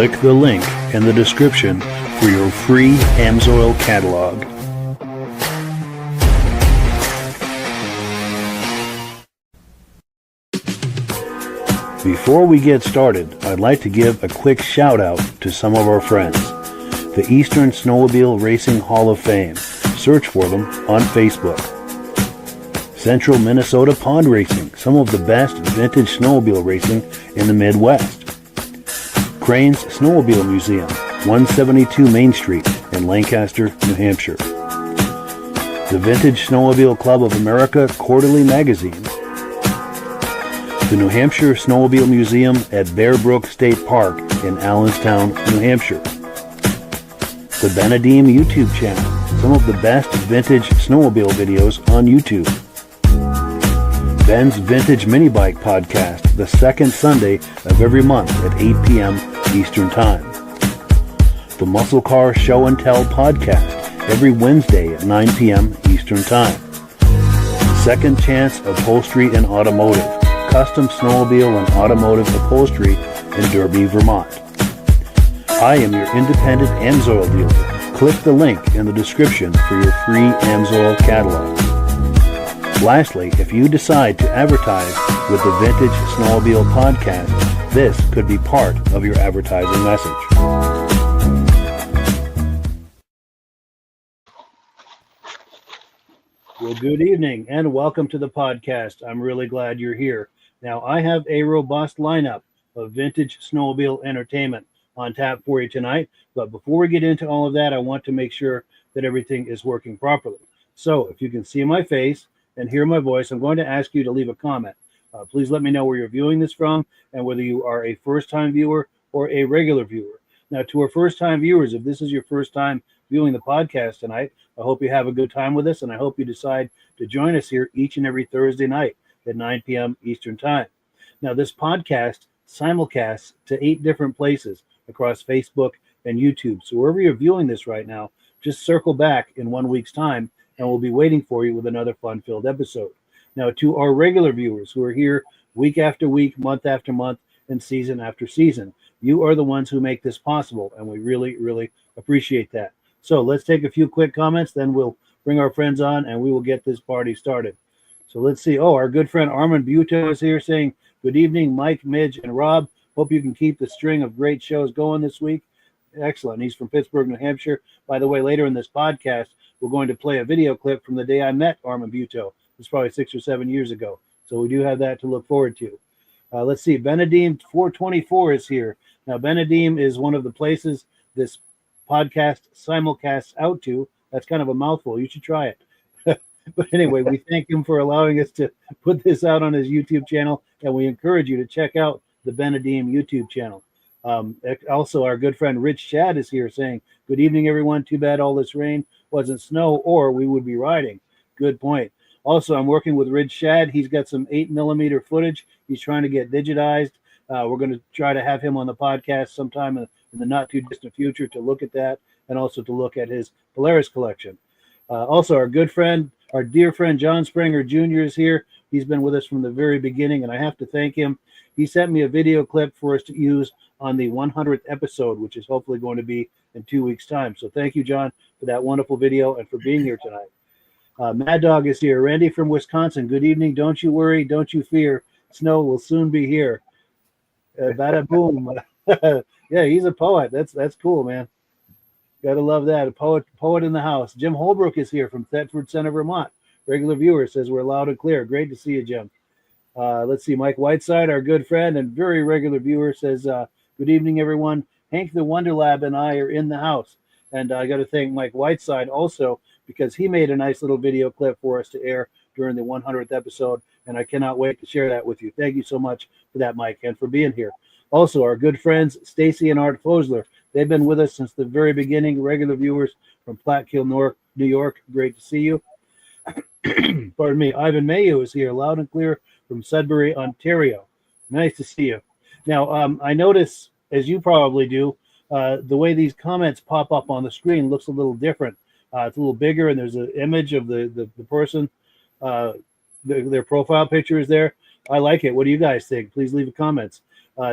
Click the link in the description for your free AMSOIL catalog. Before we get started, I'd like to give a quick shout out to some of our friends. The Eastern Snowmobile Racing Hall of Fame. Search for them on Facebook. Central Minnesota Pond Racing, some of the best vintage snowmobile racing in the Midwest. Crane's Snowmobile Museum, 172 Main Street in Lancaster, New Hampshire. The Vintage Snowmobile Club of America Quarterly Magazine. The New Hampshire Snowmobile Museum at Bear Brook State Park in Allenstown, New Hampshire. The Benadim YouTube channel, some of the best vintage snowmobile videos on YouTube. Ben's Vintage Mini Bike Podcast, the second Sunday of every month at 8 p.m. Eastern Time. The Muscle Car Show and Tell Podcast, every Wednesday at 9 p.m. Eastern Time. Second Chance Upholstery and Automotive, custom snowmobile and automotive upholstery in Derby, Vermont. I am your independent AMSOIL dealer. Click the link in the description for your free AMSOIL catalog. Lastly, if you decide to advertise with the Vintage Snowmobile Podcast, this could be part of your advertising message. Well, good evening and welcome to the podcast. I'm really glad you're here. Now, I have a robust lineup of vintage snowmobile entertainment on tap for you tonight. But before we get into all of that, I want to make sure that everything is working properly. So if you can see my face and hear my voice, I'm going to ask you to leave a comment. Please let me know where you're viewing this from and whether you are a first-time viewer or a regular viewer. Now, to our first-time viewers, if this is your first time viewing the podcast tonight, I hope you have a good time with us, and I hope you decide to join us here each and every Thursday night at 9 p.m. Eastern Time. Now, this podcast simulcasts to 8 different places across Facebook and YouTube. So wherever you're viewing this right now, just circle back in 1 week's time, and we'll be waiting for you with another fun-filled episode. Now, to our regular viewers who are here week after week, month after month, and season after season, you are the ones who make this possible, and we really, really appreciate that. So let's take a few quick comments, then we'll bring our friends on, and we will get this party started. So let's see. Oh, our good friend Armand Buto is here saying, good evening, Mike, Midge, and Rob. Hope you can keep the string of great shows going this week. Excellent. He's from Pittsburgh, New Hampshire. By the way, later in this podcast, we're going to play a video clip from the day I met Armand Buto. It's probably 6 or 7 years ago. So we do have that to look forward to. Let's see. Benadim 424 is here. Now, Benadim is one of the places this podcast simulcasts out to. That's kind of a mouthful. You should try it. But anyway, we thank him for allowing us to put this out on his YouTube channel, and we encourage you to check out the Benadim YouTube channel. Also, our good friend Rich Shad is here saying, good evening, everyone. Too bad all this rain wasn't snow, or we would be riding. Good point. Also, I'm working with Rich Shad. He's got some 8mm footage he's trying to get digitized. We're going to try to have him on the podcast sometime in the not-too-distant future to look at that and also to look at his Polaris collection. Also, our good friend, our dear friend John Springer Jr. is here. He's been with us from the very beginning, and I have to thank him. He sent me a video clip for us to use on the 100th episode, which is hopefully going to be in 2 weeks' time. So thank you, John, for that wonderful video and for being here tonight. Mad Dog is here. Randy from Wisconsin. Good evening. Don't you worry. Don't you fear. Snow will soon be here. Bada boom. Yeah, he's a poet. That's cool, man. Gotta love that. A poet in the house. Jim Holbrook is here from Thetford Center, Vermont. Regular viewer says we're loud and clear. Great to see you, Jim. Let's see. Mike Whiteside, our good friend and very regular viewer, says, good evening, everyone. Hank the Wonder Lab and I are in the house. And I got to thank Mike Whiteside also because he made a nice little video clip for us to air during the 100th episode. And I cannot wait to share that with you. Thank you so much for that, Mike, and for being here. Also, our good friends, Stacy and Art Fosler. They've been with us since the very beginning, regular viewers from Platteville, New York. Great to see you. Pardon me. Ivan Mayo is here, loud and clear from Sudbury, Ontario. Nice to see you. Now, I notice, as you probably do, the way these comments pop up on the screen looks a little different. It's a little bigger, and there's an image of the person. Their profile picture is there. I like it. What do you guys think? Please leave the comments.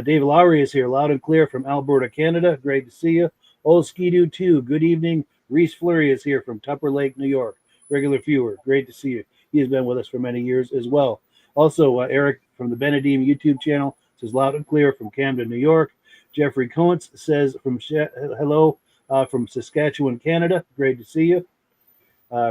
Dave Lowry is here, loud and clear from Alberta, Canada. Great to see you. Old Skidoo 2, good evening. Reese Fleury is here from Tupper Lake, New York. Regular viewer, great to see you. He has been with us for many years as well. Also, Eric from the Benedim YouTube channel says loud and clear from Camden, New York. Jeffrey Coates says hello from Saskatchewan, Canada. Great to see you.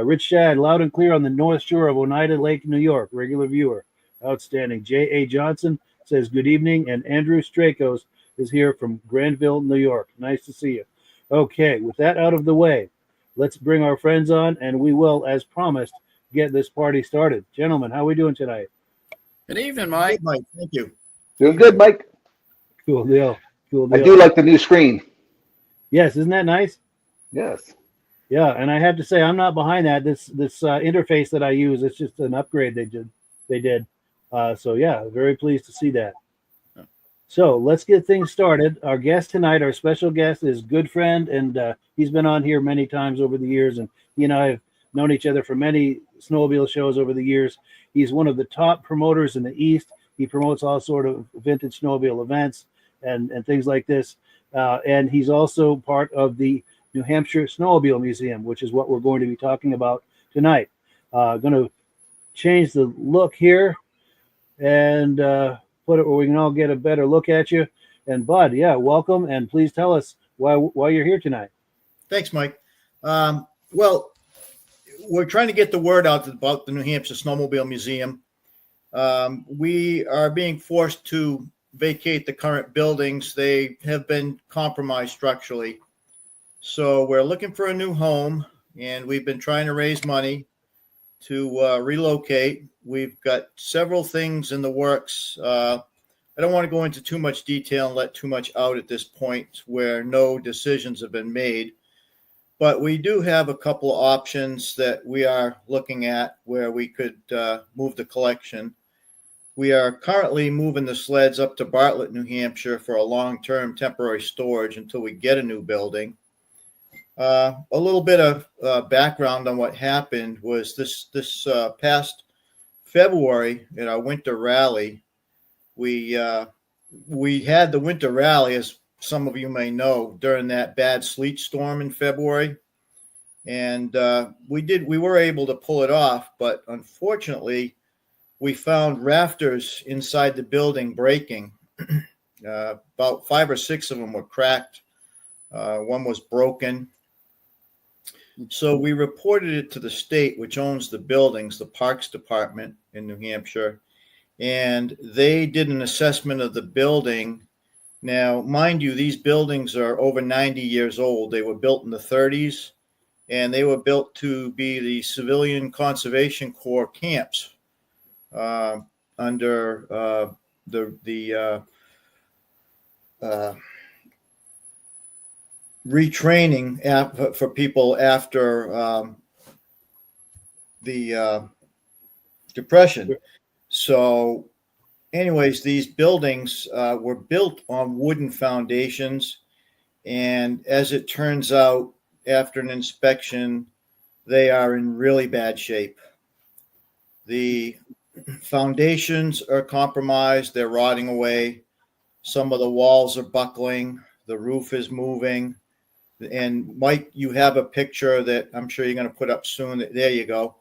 Rich Shad, loud and clear on the North Shore of Oneida Lake, New York. Regular viewer. Outstanding. J.A. Johnson says good evening. And Andrew Strakos is here from Granville, New York. Nice to see you. Okay, with that out of the way, let's bring our friends on, and we will, as promised, get this party started. Gentlemen, how are we doing tonight? Good evening, Mike. Good, Mike. Thank you. Doing good, Mike. Cool deal. Cool deal. I do like the new screen. Yes, isn't that nice? Yes. Yeah, and I have to say, I'm not behind that. This interface that I use, it's just an upgrade they did. So yeah, very pleased to see that. So let's get things started. Our guest tonight, our special guest, is good friend, and he's been on here many times over the years, and he and I have known each other for many snowmobile shows over the years. He's one of the top promoters in the East. He promotes all sort of vintage snowmobile events and things like this, and he's also part of the New Hampshire Snowmobile Museum, which is what we're going to be talking about tonight. Going to change the look here and put it where we can all get a better look at you. And Bud, yeah, welcome, and please tell us why you're here tonight. Thanks, Mike. Well, we're trying to get the word out about the New Hampshire Snowmobile Museum. We are being forced to vacate the current buildings. They have been compromised structurally. So we're looking for a new home, and we've been trying to raise money to relocate. We've got several things in the works. I don't want to go into too much detail and let too much out at this point where no decisions have been made. But we do have a couple of options that we are looking at where we could move the collection. We are currently moving the sleds up to Bartlett, New Hampshire for a long-term temporary storage until we get a new building. A little bit of background on what happened was this past February at our winter rally, we had the winter rally, as some of you may know, during that bad sleet storm in February, and we were able to pull it off, but unfortunately, we found rafters inside the building breaking. About 5 or 6 of them were cracked. One was broken. So we reported it to the state, which owns the buildings, the Parks Department in New Hampshire, and they did an assessment of the building. Now, mind you, these buildings are over 90 years old. They were built in the 30s, and they were built to be the Civilian Conservation Corps camps under the retraining for people after the Depression. So anyways, these buildings were built on wooden foundations, and as it turns out, after an inspection, they are in really bad shape. The foundations are compromised. They're rotting away. Some of the walls are buckling. The roof is moving. And Mike, you have a picture that I'm sure you're going to put up soon. There you go.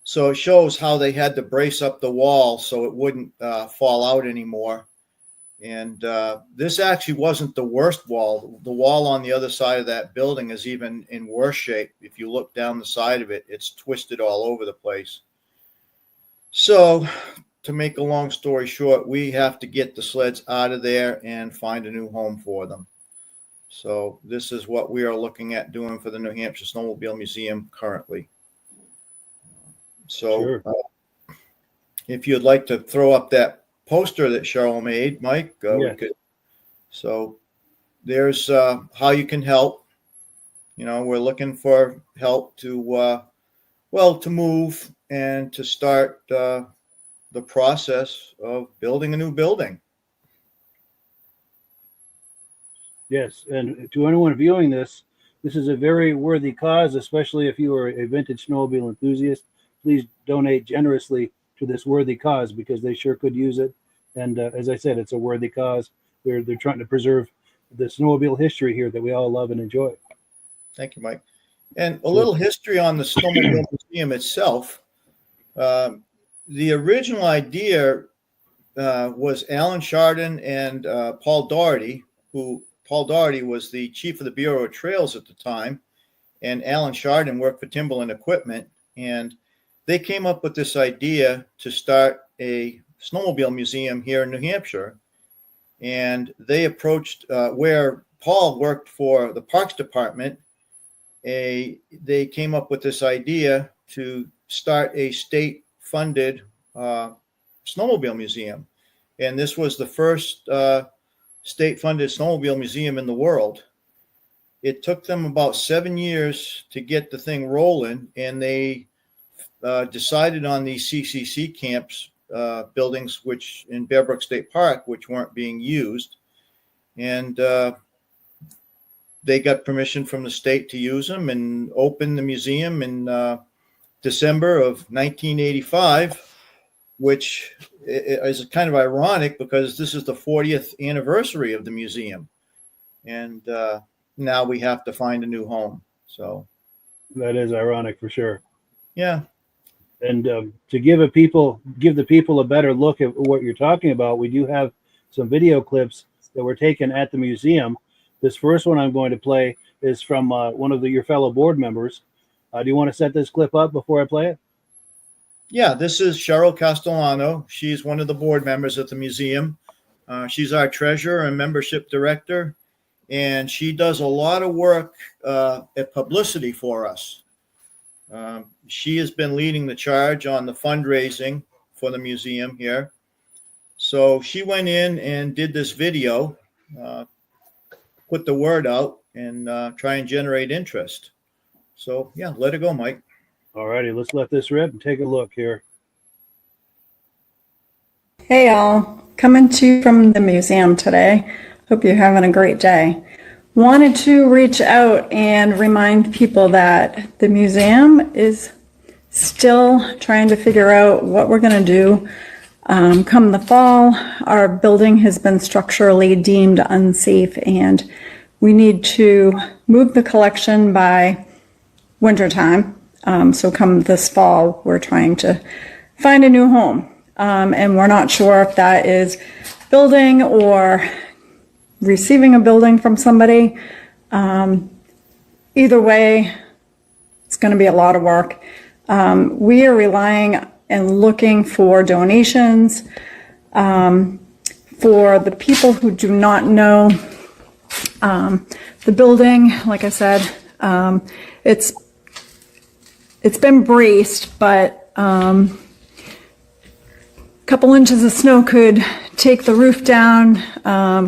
So it shows how they had to brace up the wall so it wouldn't fall out anymore. And this actually wasn't the worst wall. The wall on the other side of that building is even in worse shape. If you look down the side of it, it's twisted all over the place. So to make a long story short, we have to get the sleds out of there and find a new home for them. So this is what we are looking at doing for the New Hampshire Snowmobile Museum currently. So Sure. If you'd like to throw up that poster that Cheryl made, Mike, Yes. we could. So there's how you can help. You know, we're looking for help to move and to start the process of building a new building. Yes, and to anyone viewing this is a very worthy cause, especially if you are a vintage snowmobile enthusiast. Please donate generously to this worthy cause because they sure could use it. And as I said, it's a worthy cause. they're trying to preserve the snowmobile history here that we all love and enjoy. Thank you, Mike. And a little history on the Snowmobile Museum itself. The original idea was Alan Chardon and Paul Doherty, Paul Doherty was the chief of the Bureau of Trails at the time, and Alan Chardon worked for Timberland Equipment, and they came up with this idea to start a snowmobile museum here in New Hampshire. And they approached where Paul worked for the Parks Department. They came up with this idea to start a state-funded snowmobile museum. And this was the first state-funded snowmobile museum in the world. It took them about 7 years to get the thing rolling, and they decided on these CCC camps buildings, which in Bear Brook State Park, which weren't being used. And they got permission from the state to use them and opened the museum in December of 1985, which is kind of ironic because this is the 40th anniversary of the museum. And now we have to find a new home. So that is ironic for sure. Yeah. And to give the people a better look at what you're talking about, we do have some video clips that were taken at the museum. This first one I'm going to play is from one of your fellow board members. Do you want to set this clip up before I play it? Yeah, this is Cheryl Castellano. She's one of the board members at the museum. She's our treasurer and membership director, and she does a lot of work at publicity for us. She has been leading the charge on the fundraising for the museum here. So she went in and did this video, put the word out, and try and generate interest. So, yeah, let it go, Mike. All righty, let's let this rip and take a look here. Hey, all. Coming to you from the museum today. Hope you're having a great day. Wanted to reach out and remind people that the museum is still trying to figure out what we're going to do. Come the fall, our building has been structurally deemed unsafe, and we need to move the collection by wintertime. So come this fall, we're trying to find a new home. And we're not sure if that is building or receiving a building from somebody. Either way, it's going to be a lot of work. We are relying and looking for donations. For the people who do not know, the building, like I said, it's been braced, but a couple inches of snow could take the roof down.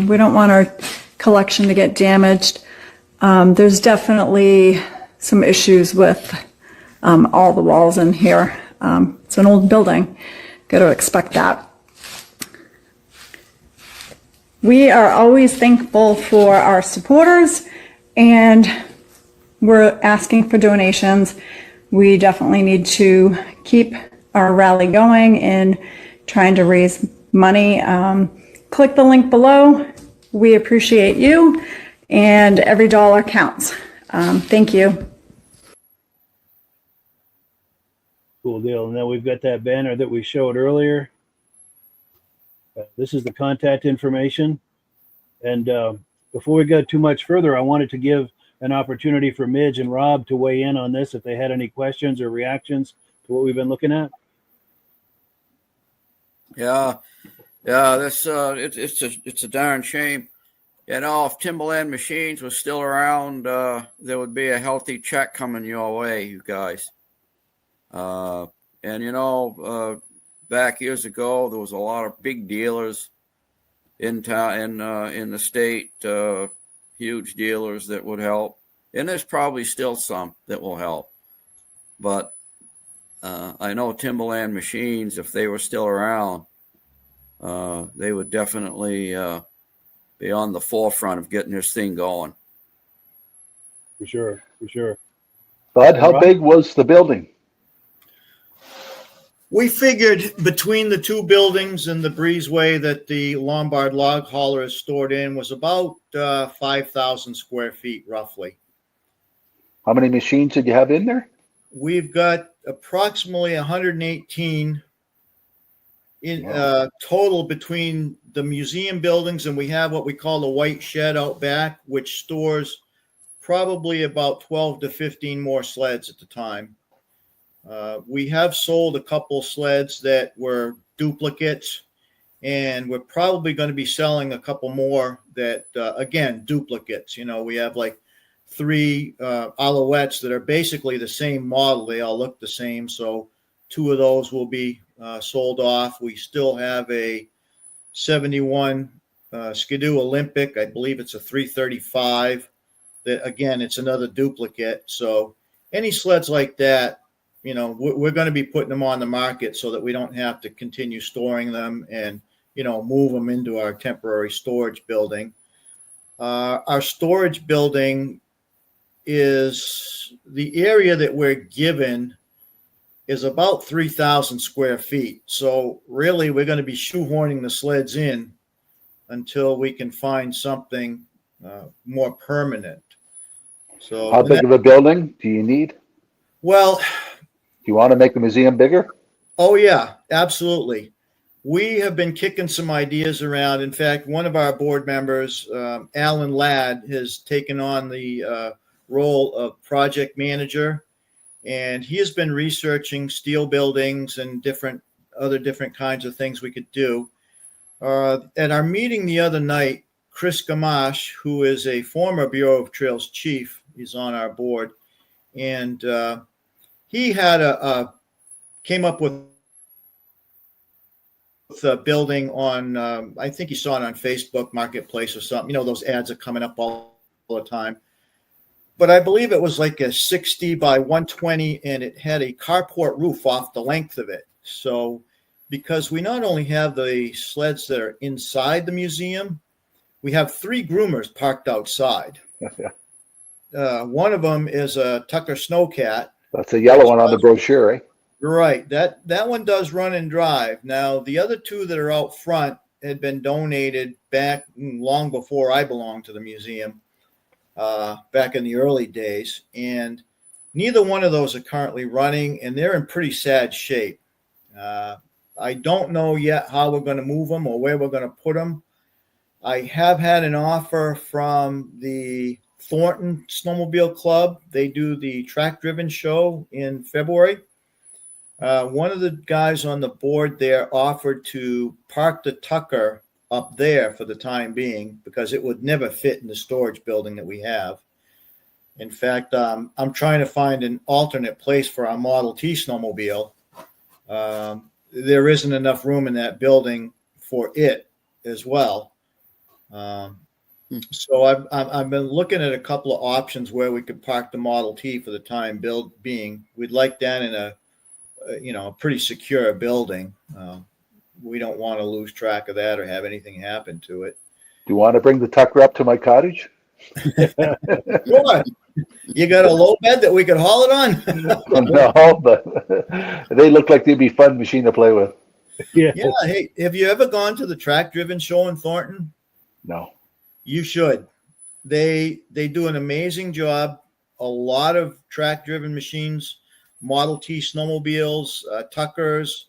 We don't want our collection to get damaged. There's definitely some issues with all the walls in here. It's an old building. Got to expect that. We are always thankful for our supporters, and we're asking for donations. We definitely need to keep our rally going and trying to raise money. Click the link below. We appreciate you, and every dollar counts. Thank you. Cool deal. And then we've got that banner that we showed earlier. This is the contact information. And before we go too much further, I wanted to give an opportunity for Midge and Rob to weigh in on this if they had any questions or reactions to what we've been looking at. Yeah, that's it's a darn shame. You know, if Timberland Machines was still around, there would be a healthy check coming your way, you guys. And you know, back years ago, there was a lot of big dealers in town, in the state, huge dealers that would help, and there's probably still some that will help. But I know Timberland Machines, if they were still around, they would definitely be on the forefront of getting this thing going. For sure, for sure. Bud, how big was the building? We figured between the two buildings and the breezeway that the Lombard log hauler is stored in was about 5,000 square feet, roughly. How many machines did you have in there? We've got approximately 118 in total between the museum buildings, and we have what we call the white shed out back, which stores probably about 12 to 15 more sleds at the time. We have sold a couple sleds that were duplicates, and we're probably going to be selling a couple more that, again, duplicates. You know, we have like 3 Alouettes that are basically the same model. They all look the same. So 2 of those will be sold off. We still have a 71 Skidoo Olympic. I believe it's a 335. That, again, it's another duplicate. So any sleds like that, you know, we're going to be putting them on the market so that we don't have to continue storing them and, you know, move them into our temporary storage building. Our storage building is the area that we're given is about 3,000 square feet. So really, we're going to be shoehorning the sleds in until we can find something more permanent. So How big of a building do you need? Well, Do you want to make the museum bigger? oh yeah, absolutely. We have been kicking some ideas around. In fact, one of our board members, Alan Ladd, has taken on the role of project manager, and he has been researching steel buildings and different kinds of things we could do. At our meeting the other night, Chris Gamache, who is a former Bureau of Trails chief, is on our board, and he had came up with a building on, I think he saw it on Facebook Marketplace or something. You know, those ads are coming up all the time. But I believe it was like a 60 by 120, and it had a carport roof off the length of it. So because we not only have the sleds that are inside the museum, we have 3 groomers parked outside. One of them is a Tucker Snowcat. That's a yellow one on the brochure, eh? Right. That one does run and drive. Now, the other 2 that are out front had been donated back long before I belonged to the museum, back in the early days. And neither one of those are currently running, and they're in pretty sad shape. I don't know yet how we're going to move them or where we're going to put them. I have had an offer from the Thornton Snowmobile Club. They do the track-driven show in February. One of the guys on the board there offered to park the Tucker up there for the time being because it would never fit in the storage building that we have. In fact, I'm trying to find an alternate place for our Model T snowmobile. There isn't enough room in that building for it as well. So I've been looking at a couple of options where we could park the Model T for the time being. We'd like that in a pretty secure building. We don't want to lose track of that or have anything happen to it. Do you want to bring the Tucker up to my cottage? Sure. You got a low bed that we could haul it on? No, but they look like they'd be a fun machine to play with. Yeah. Yeah. Hey, have you ever gone to the track-driven show in Thornton? No. You should. They do an amazing job. A lot of track-driven machines, Model T snowmobiles, Tuckers.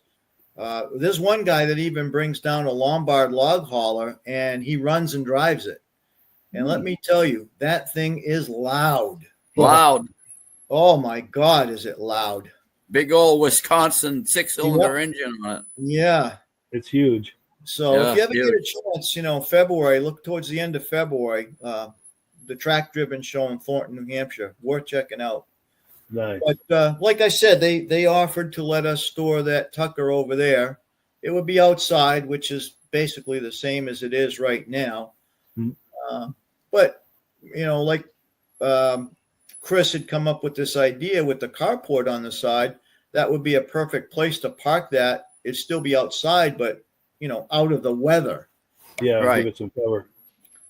There's one guy that even brings down a Lombard log hauler, and he runs and drives it. And let me tell you, that thing is loud. Loud. Oh, my God, is it loud. Big old Wisconsin 6-cylinder engine on it. Yeah. It's huge. So Yeah, if you ever huge. get a chance, February, look towards the end of February, the track-driven show in Thornton, New Hampshire, worth checking out. Nice. But like I said, they offered to let us store that Tucker over there. It would be outside, which is basically the same as it is right now. Mm-hmm. But, Chris had come up with this idea with the carport on the side. That would be a perfect place to park that. It'd still be outside, but, out of the weather. Yeah, Right. give it some cover.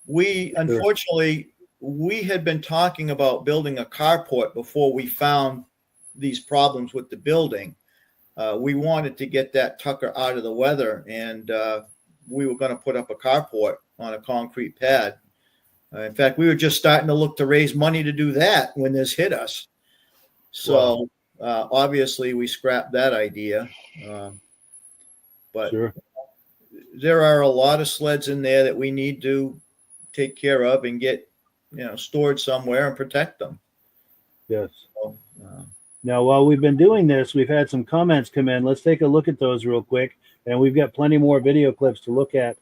Unfortunately, we had been talking about building a carport before we found these problems with the building. we wanted to get that Tucker out of the weather, and we were going to put up a carport on a concrete pad. In fact, we were just starting to look to raise money to do that when this hit us. So obviously we scrapped that idea. But Sure. there are a lot of sleds in there that we need to take care of and get, stored somewhere and protect them. Yes. So, Now, while we've been doing this, we've had some comments come in. Let's take a look at those real quick. And we've got plenty more video clips to look at,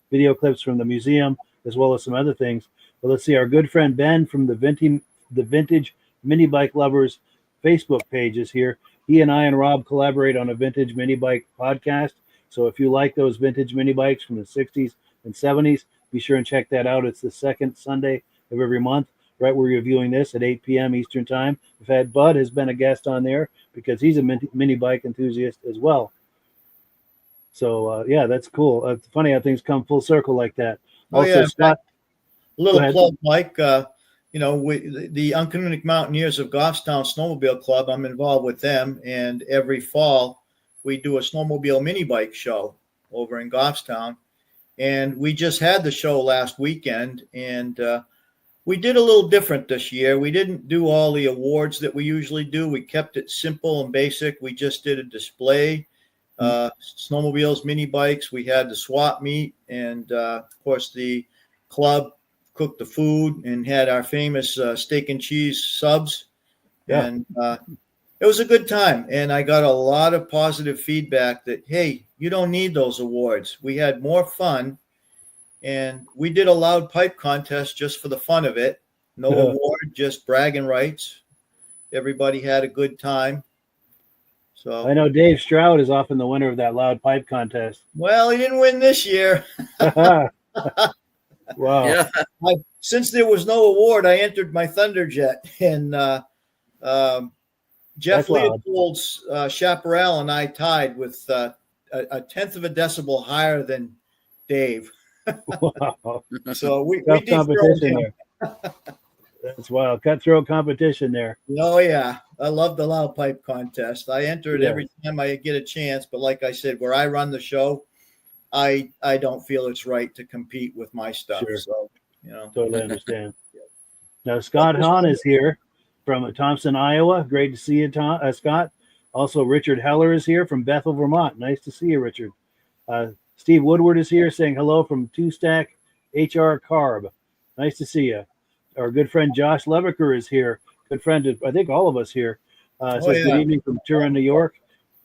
video clips from the museum, as well as some other things. But let's see, our good friend Ben from the Vintage Mini Bike Lovers Facebook page is here. He and I and Rob collaborate on a vintage mini bike podcast. So if you like those vintage mini bikes from the 60s and 70s, be sure and check that out. It's the second Sunday of every month. Right, we're reviewing this at 8 p.m. Eastern Time. We've had Bud has been a guest on there because he's a mini bike enthusiast as well. So, yeah, that's cool. It's funny how things come full circle like that. Also, Scott, a little plug, Mike. The Unconnected Mountaineers of Goffstown Snowmobile Club, I'm involved with them. And every fall, we do a snowmobile mini bike show over in Goffstown. And we just had the show last weekend. And we did a little different this year. We didn't do all the awards that we usually do. We kept it simple and basic. We just did a display, snowmobiles, mini bikes. We had the swap meet, and of course the club cooked the food and had our famous steak and cheese subs. Yeah. And it was a good time. And I got a lot of positive feedback that, hey, you don't need those awards. We had more fun. And we did a loud pipe contest just for the fun of it. No award, just bragging rights. Everybody had a good time. So I know Dave Stroud is often the winner of that loud pipe contest. Well, he didn't win this year. Wow. Yeah. Since there was no award, I entered my Thunderjet. And Jeff Leopold's Chaparral and I tied with a tenth of a decibel higher than Dave. Wow. So we did competition there. That's wild. Cutthroat competition there. Oh, yeah. I love the loud pipe contest. I enter it every time I get a chance. But like I said, where I run the show, I don't feel it's right to compete with my stuff. Sure. So, Totally understand. Now, Scott Hahn is here from Thompson, Iowa. Great to see you, Scott. Also, Richard Heller is here from Bethel, Vermont. Nice to see you, Richard. Steve Woodward is here saying hello from Two Stack HR Carb. Nice to see you. Our good friend Josh Levicker is here. Good friend of, I think, all of us here. Says good evening from Turin, New York.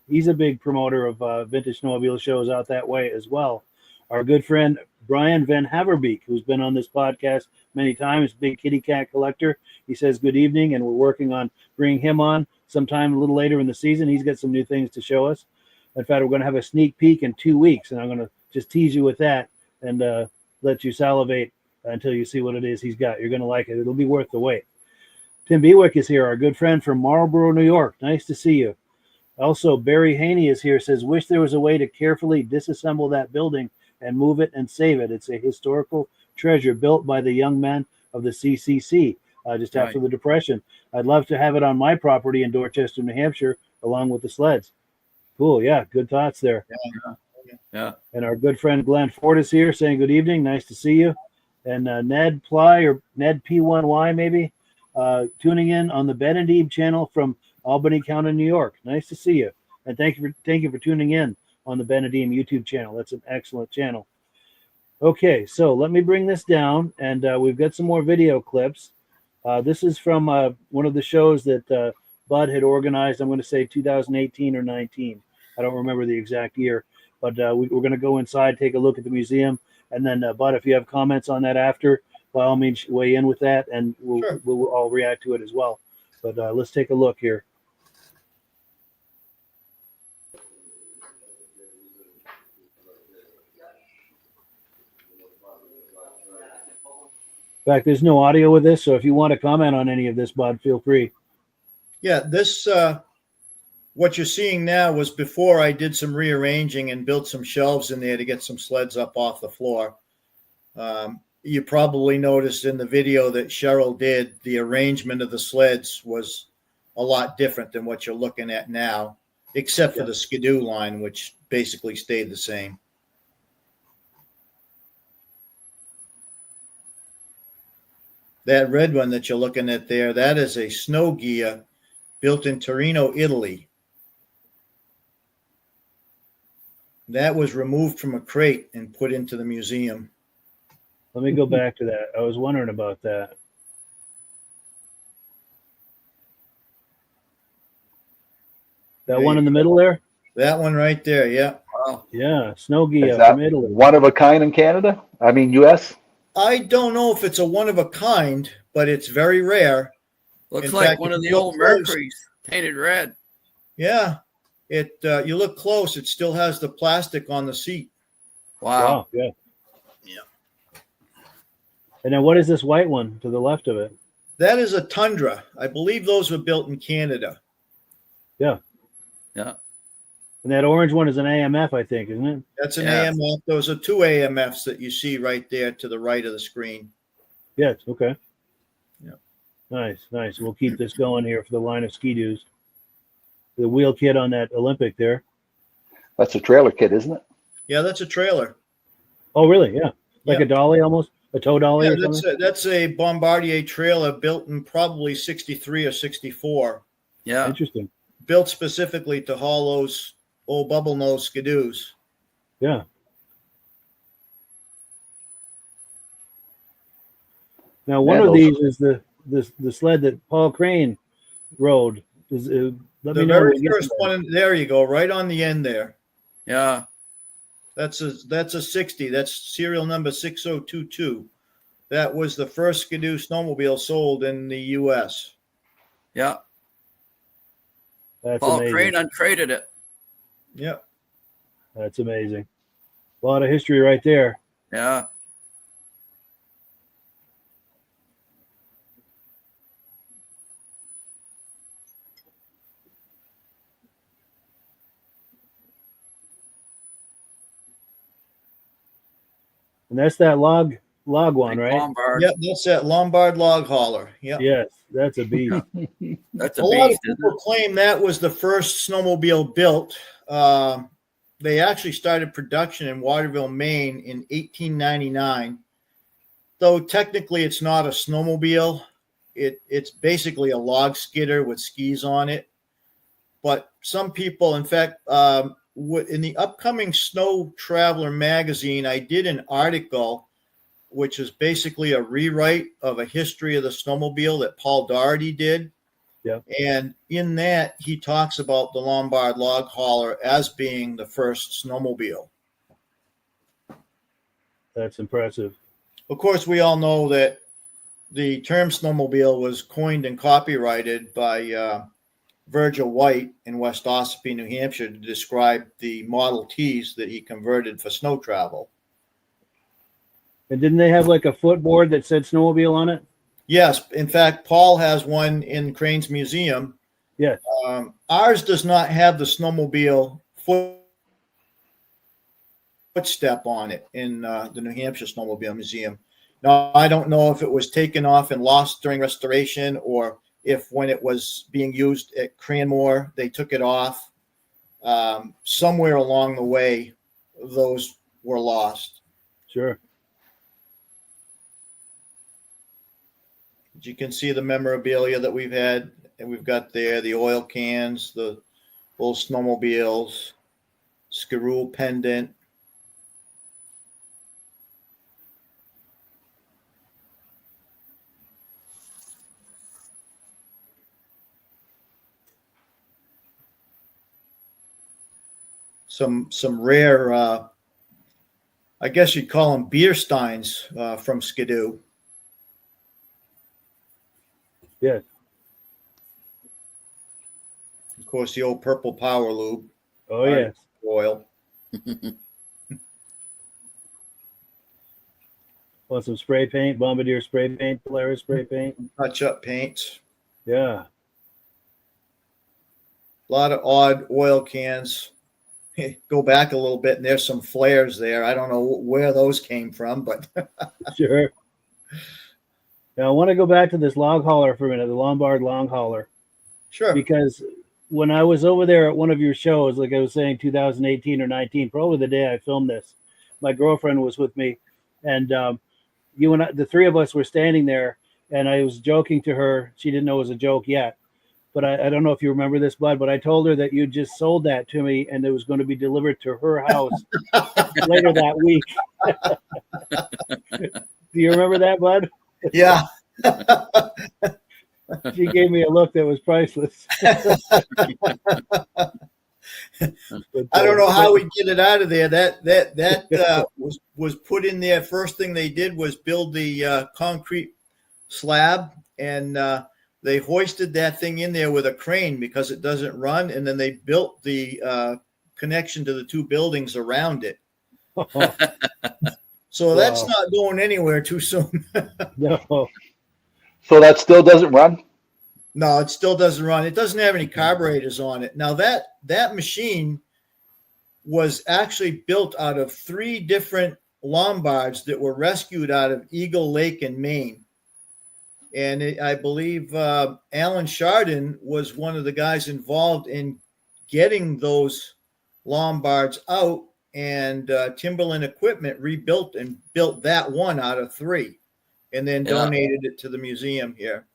He's a big promoter of vintage snowmobile shows out that way as well. Our good friend Brian Van Haverbeek, who's been on this podcast many times, big kitty cat collector. He says good evening, and we're working on bringing him on sometime a little later in the season. He's got some new things to show us. In fact, we're going to have a sneak peek in 2 weeks, and I'm going to just tease you with that and let you salivate until you see what it is he's got. You're going to like it. It'll be worth the wait. Tim Bewick is here, our good friend from Marlboro, New York. Nice to see you. Also, Barry Haney is here, says, wish there was a way to carefully disassemble that building and move it and save it. It's a historical treasure built by the young men of the CCC just after the Depression. I'd love to have it on my property in Dorchester, New Hampshire, along with the sleds. Cool. Yeah. Good thoughts there. Yeah. And our good friend Glenn Ford is here saying good evening. Nice to see you. And Ned Ply or Ned P1Y maybe tuning in on the Ben and Eve channel from Albany County, New York. Nice to see you. And thank you for tuning in on the Ben and Eve YouTube channel. That's an excellent channel. Okay, so let me bring this down, and we've got some more video clips. This is from one of the shows that Bud had organized. I'm going to say 2018 or 19. I don't remember the exact year, but we're going to go inside, take a look at the museum, and then Bud, if you have comments on that after, by all means, weigh in with that, and we'll all react to it as well. But let's take a look here. In fact, there's no audio with this, so if you want to comment on any of this, Bud, feel free. Yeah, this what you're seeing now was before I did some rearranging and built some shelves in there to get some sleds up off the floor. You probably noticed in the video that Cheryl did, the arrangement of the sleds was a lot different than what you're looking at now. except for the Skidoo line, which basically stayed the same. That red one that you're looking at there, that is a snow gear built in Torino, Italy. That was removed from a crate and put into the museum. Let me go back to that. I was wondering about that. That one in the middle there? That one right there, yeah. Wow. Yeah, snow gear Is that from Italy. one of a kind in Canada? I mean, U.S.? I don't know if it's a one of a kind, but it's very rare. Looks In like fact, one if of you the look old close- Mercuries painted red. Yeah. It you look close, it still has the plastic on the seat. Wow. Yeah. Yeah. And then what is this white one to the left of it? That is a Tundra. I believe those were built in Canada. Yeah. Yeah. And that orange one is an AMF, I think, isn't it? That's an Yeah. AMF. Those are two AMFs that you see right there to the right of the screen. Yes. Okay. Yeah. Nice, nice. We'll keep this going here for the line of Ski-Doos. The wheel kit on that Olympic there. That's a trailer kit, isn't it? Yeah, that's a trailer. Oh, really? Yeah. Like Yeah. a dolly almost? A tow dolly Yeah, or something? that's a Bombardier trailer built in probably 63 or 64. Yeah. Interesting. Built specifically to haul those old bubble nose Skidoos. Yeah. Now, one Man, of those- these is the sled that Paul Crane rode. Is let The me know. very when we get to first that. one, there you go, right on the end there. Yeah. That's a 60. That's serial number 6022. That was the first Skidoo snowmobile sold in the U.S. Yeah. That's Paul amazing. Crane uncrated it. Yep. That's amazing. A lot of history right there. Yeah. And that's that log one, Big right? Lombard. Yep, that's that Lombard log hauler. Yep. Yes, that's a beast. That's A a lot of beast, isn't people it? claim that was the first snowmobile built. They actually started production in Waterville, Maine in 1899. Though technically it's not a snowmobile. It's basically a log skidder with skis on it. But some people, in fact, in the upcoming Snow Traveler magazine, I did an article which is basically a rewrite of a history of the snowmobile that Paul Doherty did. Yeah. And in that, he talks about the Lombard log hauler as being the first snowmobile. That's impressive. Of course, we all know that the term snowmobile was coined and copyrighted by Virgil White in West Ossipee, New Hampshire, to describe the Model Ts that he converted for snow travel. And didn't they have like a footboard that said snowmobile on it? Yes, in fact, Paul has one in Crane's museum. Yes. Ours does not have the snowmobile footstep on it in the New Hampshire Snowmobile Museum. Now, I don't know if it was taken off and lost during restoration, or if when it was being used at Cranmore, they took it off. Somewhere along the way, those were lost. Sure. You can see the memorabilia that we've had, and we've got there the oil cans, the old snowmobiles, Skiroo pendant. Some rare, I guess you'd call them beer steins from Skidoo. Yes. Of course, the old purple power lube. Oh, yes. Oil. Want some spray paint, Bombardier spray paint, Polaris spray paint? Touch up paints. Yeah. A lot of odd oil cans. Go back a little bit, and there's some flares there. I don't know where those came from, but Sure. Now, I want to go back to this log hauler for a minute, the Lombard long hauler, sure. because when I was over there at one of your shows, like I was saying, 2018 or 19, probably the day I filmed this, my girlfriend was with me, and you and I, the three of us were standing there, and I was joking to her. She didn't know it was a joke yet, but I don't know if you remember this, Bud, but I told her that you just sold that to me, and it was going to be delivered to her house later that week. Do you remember that, Bud? Yeah. She gave me a look that was priceless. But, I don't know how we get it out of there. That was put in there. First thing they did was build the concrete slab, and they hoisted that thing in there with a crane because it doesn't run, and then they built the connection to the two buildings around it. So that's not going anywhere too soon. No. So that still doesn't run? No, it still doesn't run. It doesn't have any carburetors on it. Now that machine was actually built out of 3 different Lombards that were rescued out of Eagle Lake in Maine. And I believe Alan Chardon was one of the guys involved in getting those Lombards out, and Timberland Equipment rebuilt and built that one out of 3 and then donated it to the museum here.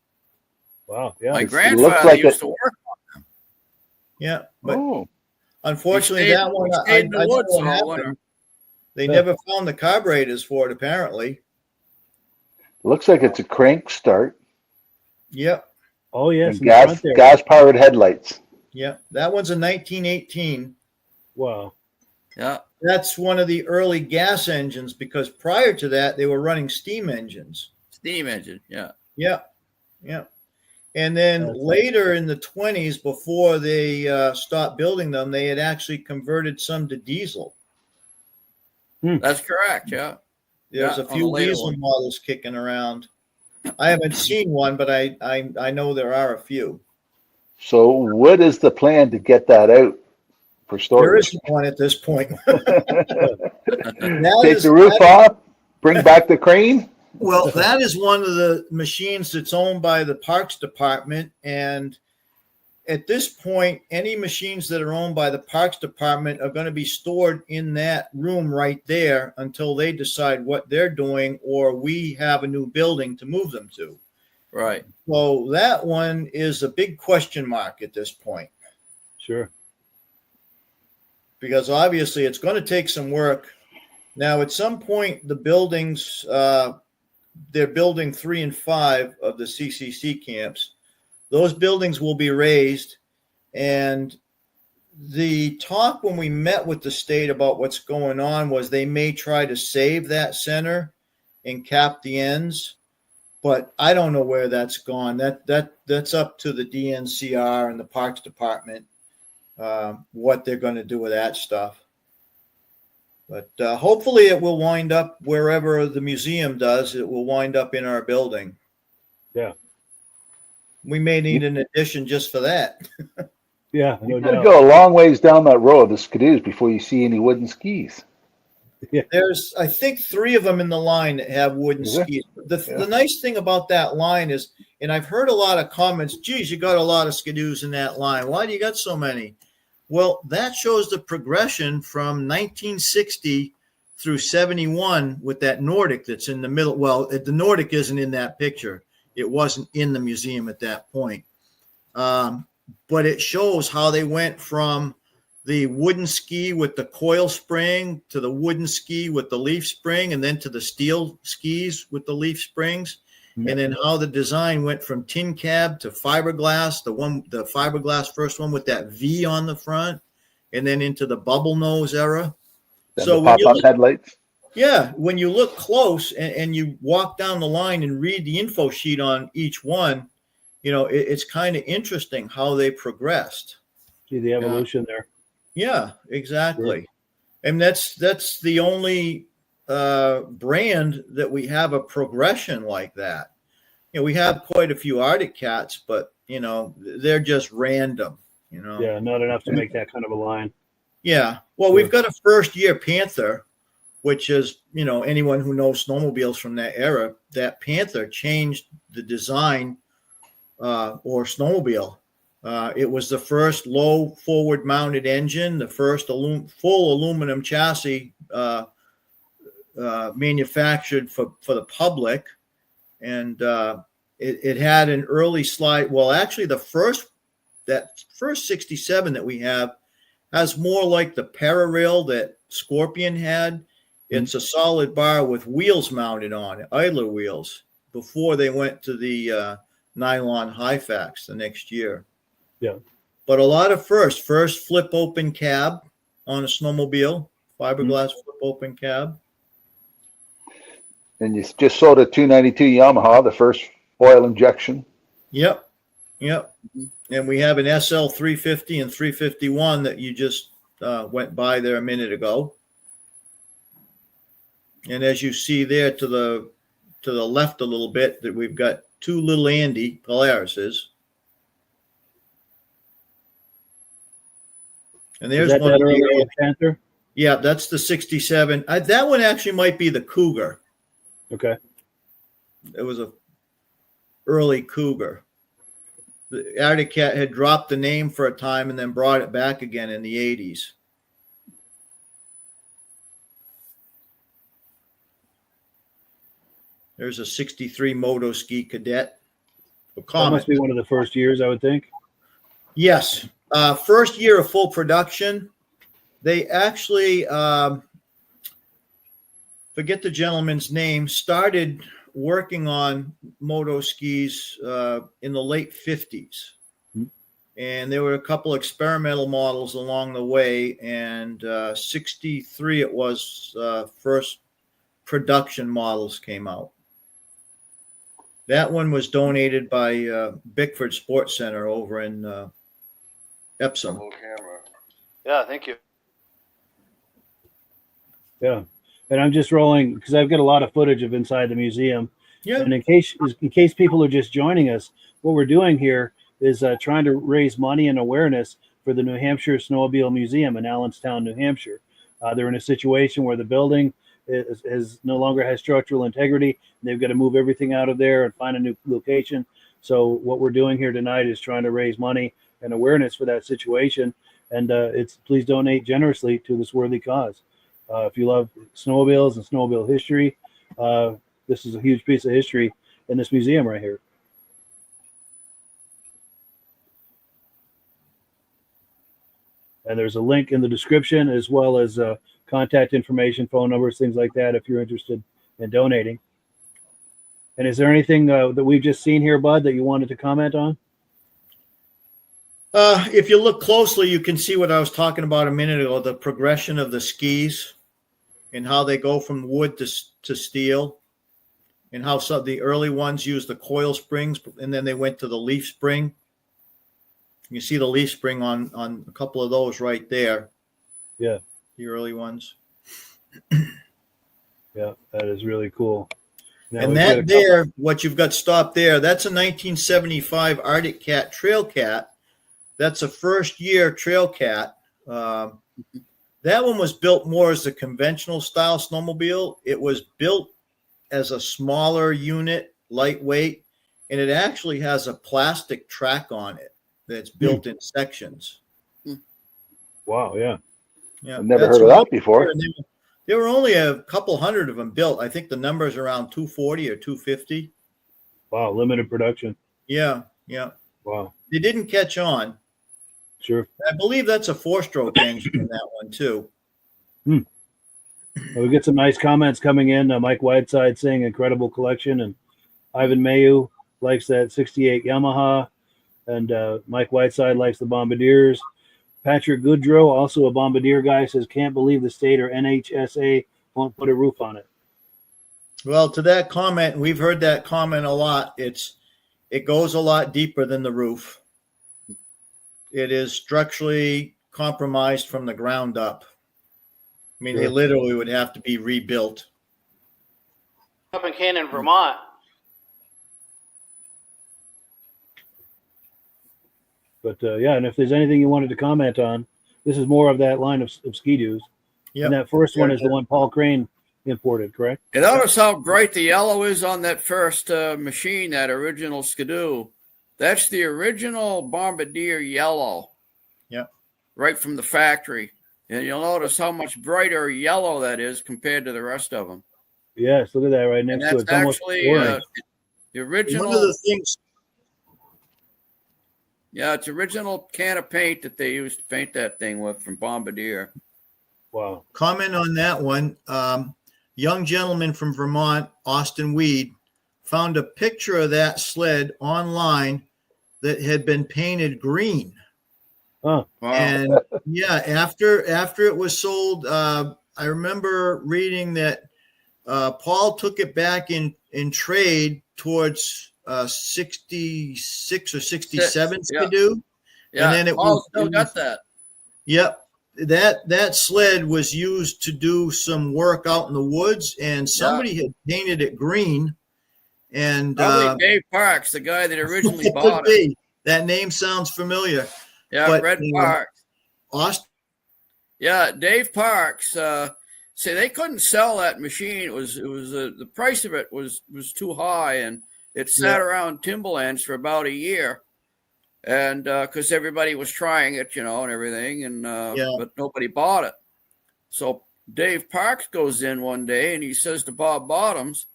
Wow. Yeah. My grandfather used to work on them. Yeah. But unfortunately, He stayed- that one, he I stayed in the don't know woods what all happened. winter. They never found the carburetors for it, apparently. Looks like it's a crank start Yep. Oh, yes. and in the front there. gas powered headlights. Yep. That one's a 1918. Wow. Yeah. That's one of the early gas engines, because prior to that, they were running steam engines. Steam engine. Yeah. Yeah. Yeah. And then later in the 20s, before they stopped building them, they had actually converted some to diesel. That's correct. Yeah. There's Yeah, a on few the later diesel one. models kicking around. I haven't seen one, but I know there are a few. So what is the plan to get that out for There storage? isn't one at this point. Take the roof off, bring back the crane? Well, that is one of the machines that's owned by the Parks Department. And at this point, any machines that are owned by the Parks Department are going to be stored in that room right there until they decide what they're doing, or we have a new building to move them to. Right. So that one is a big question mark at this point, Sure. because obviously it's going to take some work. Now, at some point, the buildings, they're building 3 and 5 of the CCC camps. Those buildings will be raised. And the talk when we met with the state about what's going on was they may try to save that center and cap the ends. But I don't know where that's gone. That's up to the DNCR and the Parks Department, what they're going to do with that stuff. But hopefully it will wind up wherever the museum does. It will wind up in our building. Yeah. We may need an addition just for that. Yeah. No You gotta doubt. go a long ways down that road, the skidoos, before you see any wooden skis. There's, I think, 3 of them in the line that have wooden Is there? skis. The nice thing about that line is, and I've heard a lot of comments, geez, you got a lot of skidoos in that line. Why do you got so many? Well, that shows the progression from 1960 through 71 with that Nordic that's in the middle. Well, the Nordic isn't in that picture. It wasn't in the museum at that point. But it shows how they went from the wooden ski with the coil spring to the wooden ski with the leaf spring, and then to the steel skis with the leaf springs. And then how the design went from tin cab to fiberglass, the fiberglass first one with that V on the front, and then into the bubble nose era. And So the when you pop-up look, headlights. yeah, when you look close and you walk down the line and read the info sheet on each one, you know, it's kind of interesting how they progressed. See the evolution there. Yeah, exactly. And that's the only brand that we have a progression like that. You know, we have quite a few Arctic Cats, but you know, they're just random, you know. Yeah. Not enough to make that kind of a line. Yeah. Well, we've got a first year Panther, which is, you know, anyone who knows snowmobiles from that era, that Panther changed the design or snowmobile. It was the first low forward mounted engine, the first full aluminum chassis manufactured for the public. And it had an early slide. Well, actually, that first 67 that we have has more like the Pararail that Scorpion had. It's a solid bar with wheels mounted on it, idler wheels, before they went to the nylon Hyfax the next year. Yeah. But a lot of first flip open cab on a snowmobile, fiberglass flip open cab. And you just saw the 292 Yamaha, the first oil injection. Yep. And we have an SL 350 and 351 that you just went by there a minute ago. And as you see there to the left a little bit, that we've got two little Andy Polarises. And there's one. That early Panther? Yeah, that's the 67. That one actually might be the Cougar. Okay. It was a early Cougar. The Arctic Cat had dropped the name for a time and then brought it back again in the 80s. There's a 63 Moto Ski Cadet. That must be one of the first years, I would think. Yes. First year of full production. They actually, forget the gentleman's name, started working on moto skis in the late 50s. And there were a couple experimental models along the way. And 63, it was first production models came out. That one was donated by Bickford Sports Center over in Epsom. Yeah, thank you. Yeah. And I'm just rolling because I've got a lot of footage of inside the museum. Yeah. And in case people are just joining us, what we're doing here is trying to raise money and awareness for the New Hampshire Snowmobile Museum in Allenstown, New Hampshire. They're in a situation where the building is no longer has structural integrity. They've got to move everything out of there and find a new location. So what we're doing here tonight is trying to raise money and awareness for that situation. And please donate generously to this worthy cause. If you love snowmobiles and snowmobile history, this is a huge piece of history in this museum right here. And there's a link in the description as well as contact information, phone numbers, things like that if you're interested in donating. And is there anything that we've just seen here, Bud, that you wanted to comment on? If you look closely, you can see what I was talking about a minute ago, the progression of the skis and how they go from wood to steel, and how some of the early ones used the coil springs and then they went to the leaf spring. You see the leaf spring on a couple of those right there. Yeah. The early ones. Yeah, that is really cool. Now And that there, what you've got stopped there, that's a 1975 Arctic Cat Trail Cat. That's a first year Trail Cat. That one was built more as a conventional style snowmobile. It was built as a smaller unit, lightweight, and it actually has a plastic track on it that's built in sections. Wow, yeah. Yeah, I've never heard of that before. There were only a couple hundred of them built. I think the number's around 240 or 250. Wow, limited production. Yeah. Wow. They didn't catch on. Sure. I believe that's a 4-stroke engine in that one too. Well, we get some nice comments coming in. Mike Whiteside saying incredible collection, and Ivan Mayu likes that 68 Yamaha, and Mike Whiteside likes the Bombardiers. Patrick Goodrow, also a Bombardier guy, says can't believe the state or NHSA won't put a roof on it. Well, to that comment, we've heard that comment a lot. It goes a lot deeper than the roof. It is structurally compromised from the ground up. I mean, They literally would have to be rebuilt. Up in Canton, Vermont. But yeah, and if there's anything you wanted to comment on, this is more of that line of Ski-Doos. Yep. And that first one is the one Paul Crane imported, correct? You notice how bright the yellow is on that first machine, that original Skidoo. That's the original Bombardier yellow. Yeah. Right from the factory. And you'll notice how much brighter yellow that is compared to the rest of them. Yes, look at that right next And to that's it. It's almost actually orange. the original. One of the things, Yeah, it's original can of paint that they used to paint that thing with from Bombardier. Wow. comment on that one. Young gentleman from Vermont, Austin Weed, found a picture of that sled online that had been painted green. Huh. Wow. And yeah, after it was sold, I remember reading that Paul took it back in trade towards 66 or 67 Yeah. Skidoo. Yeah, And then it Paul was- still it got was- that. Yep. That sled was used to do some work out in the woods, and somebody had painted it green. And Probably Dave Parks, the guy that originally it bought could it. be. That name sounds familiar. Yeah, but, Red you know, Parks. Austin, Yeah, Dave Parks. Say they couldn't sell that machine. It was the price of it was too high, and it sat around Timberlands for about a year, and because everybody was trying it, and everything, and but nobody bought it. So Dave Parks goes in one day and he says to Bob Bottoms,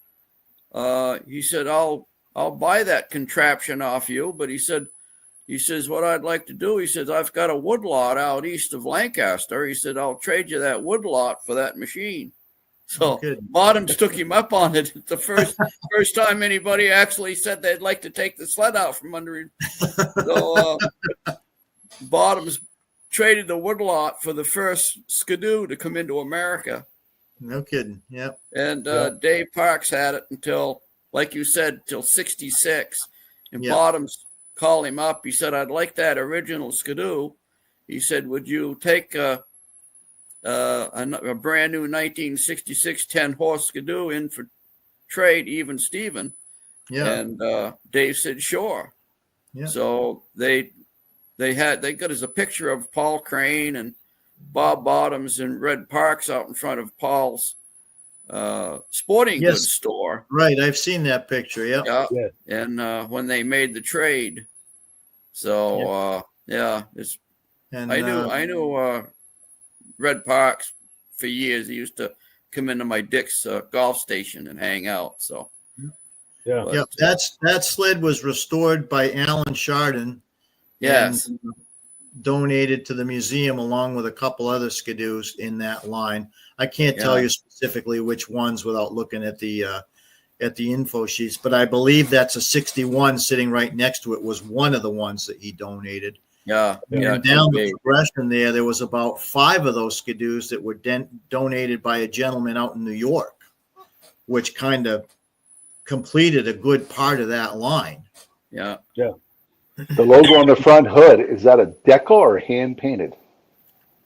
he said, "I'll buy that contraption off you," but he says, what I'd like to do, he says, I've got a woodlot out east of Lancaster. He said, I'll trade you that woodlot for that machine. So Bottoms took him up on it. It's the first time anybody actually said they'd like to take the sled out from under him. So Bottoms traded the woodlot for the first Skidoo to come into America. no kidding. Yep. And Dave Parks had it until, like you said, till 66. And Bottoms called him up. He said, I'd like that original Skidoo. He said, would you take a brand new 1966 10-horse Skidoo in for trade, even Steven? Yeah. And Dave said, sure. Yeah. So they got us a picture of Paul Crane and Bob Bottoms and Red Parks out in front of Paul's sporting goods store. Right. I've seen that picture. Yep. Yeah. And when they made the trade. So it's And I knew Red Parks for years. He used to come into my Dick's golf station and hang out. So that sled was restored by Alan Chardon. Yes. And donated to the museum along with a couple other Skidoos in that line. I can't tell you specifically which ones without looking at the info sheets, but I believe that's a 61 sitting right next to it was one of the ones that he donated. Yeah. And down the progression there was about 5 of those Skidoos that were donated by a gentleman out in New York, which kind of completed a good part of that line. Yeah. Yeah. The logo on the front hood, is that a decal or hand painted?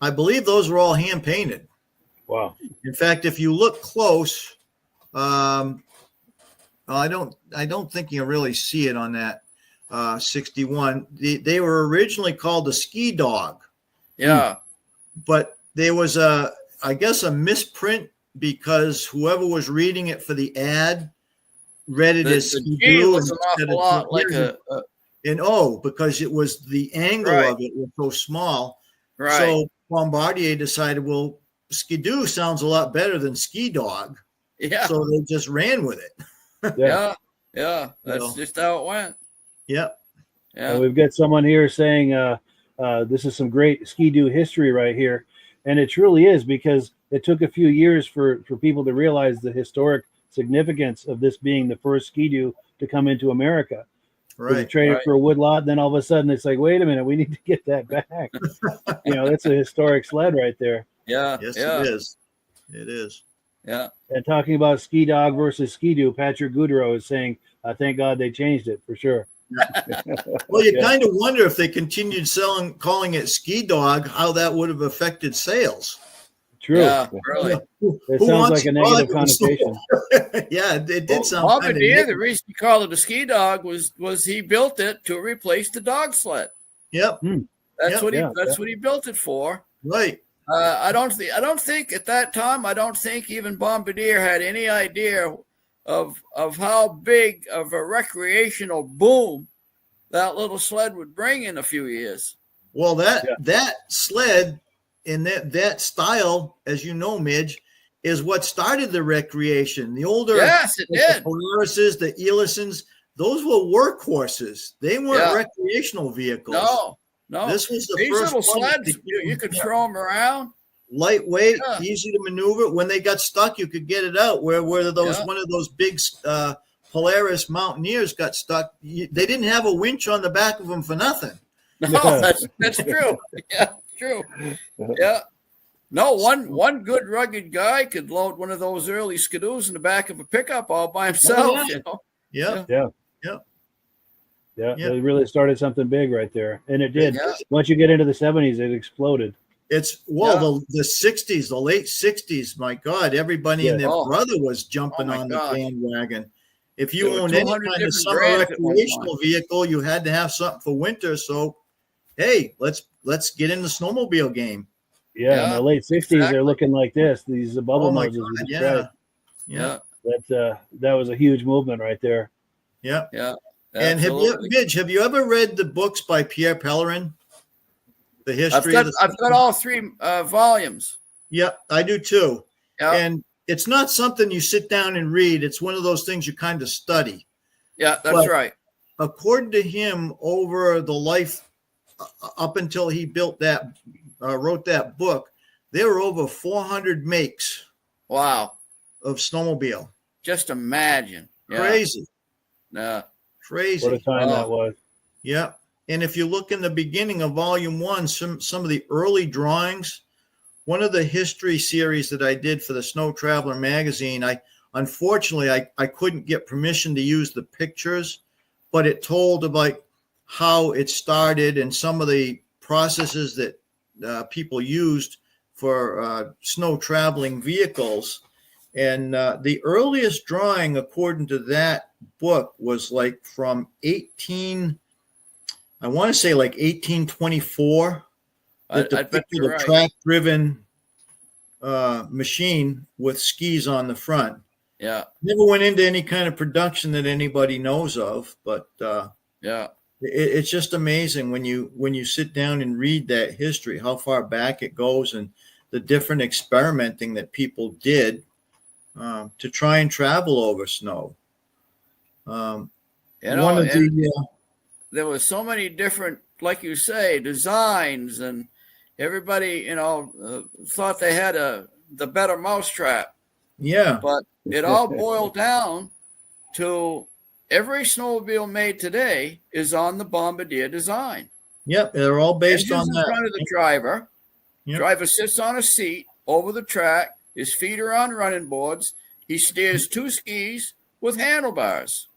I believe those were all hand painted. Wow. In fact, if you look close, I don't think you really see it on that 61. They were originally called the Ski Dog. Yeah. But there was I guess a misprint because whoever was reading it for the ad read it as the G Ski-Doo was an awful lot like because it was the angle of it was so small. Right. So Bombardier decided, well, Skidoo sounds a lot better than Ski Dog. Yeah. So they just ran with it. Yeah. That's just how it went. Yep. Yeah. We've got someone here saying this is some great Ski-Doo history right here. And it truly is, because it took a few years for people to realize the historic significance of this being the first Ski-Doo to come into America. Right. They traded for a woodlot, then all of a sudden it's like, wait a minute, we need to get that back. That's a historic sled right there. Yeah. Yes, yeah. it is. It is. Yeah. And talking about Ski Dog versus Ski-Doo, Patrick Goudreau is saying, thank God they changed it for sure. Well, you kind of wonder if they continued calling it Ski Dog, how that would have affected sales. True. Yeah, really. It sounds like a negative connotation. Yeah, it did sound Bombardier, the reason he called it a Ski Dog was he built it to replace the dog sled. Yep. That's what he built it for. Right. I don't think at that time, I don't think even Bombardier had any idea of how big of a recreational boom that little sled would bring in a few years. Well, that sled and that style, as you know, Midge, is what started the recreation. The older, Yes, it did. The Polarises, the Elisons, those were workhorses. They weren't recreational vehicles. No. This was the These first little one sleds, you could throw them around. Lightweight, easy to maneuver. When they got stuck, you could get it out. Where one of those big Polaris Mountaineers got stuck, they didn't have a winch on the back of them for nothing. No, that's true. Yeah, true. Yeah. No, one good rugged guy could load one of those early Skidoos in the back of a pickup all by himself. They really started something big right there, and it did. Once you get into the 70s, it exploded. It's the 60s, the late 60s. My God, everybody and their brother was jumping on the bandwagon. If you owned any kind of summer recreational vehicle, you had to have something for winter. So, hey, let's get in the snowmobile game. Yeah, in the late 60s, they're looking like this. These bubble noses. God, that was a huge movement right there. Yeah. And absolutely. have you ever read the books by Pierre Pellerin? The history. I've got all 3 volumes. Yeah, I do too. Yeah. And it's not something you sit down and read. It's one of those things you kind of study. Yeah, that's right. According to him, over the life up until he wrote that book, there were over 400 makes. Wow. Of snowmobile. Just imagine. Crazy. Yeah. Crazy. What a time that was. Yeah. And if you look in the beginning of volume 1, some of the early drawings, one of the history series that I did for the Snow Traveler magazine, unfortunately I couldn't get permission to use the pictures, but it told about how it started and some of the processes that people used for snow traveling vehicles. And the earliest drawing, according to that book, was like from 1824. That depicted a track-driven machine with skis on the front. Yeah. Never went into any kind of production that anybody knows of, but it's just amazing when you sit down and read that history, how far back it goes and the different experimenting that people did to try and travel over snow. There were so many different, like you say, designs, and everybody, thought they had the better mousetrap. Yeah. But it all boiled down to every snowmobile made today is on the Bombardier design. Yep, they're all based on in that. front of the driver. Yep. Driver sits on a seat over the track. His feet are on running boards. He steers 2 skis with handlebars.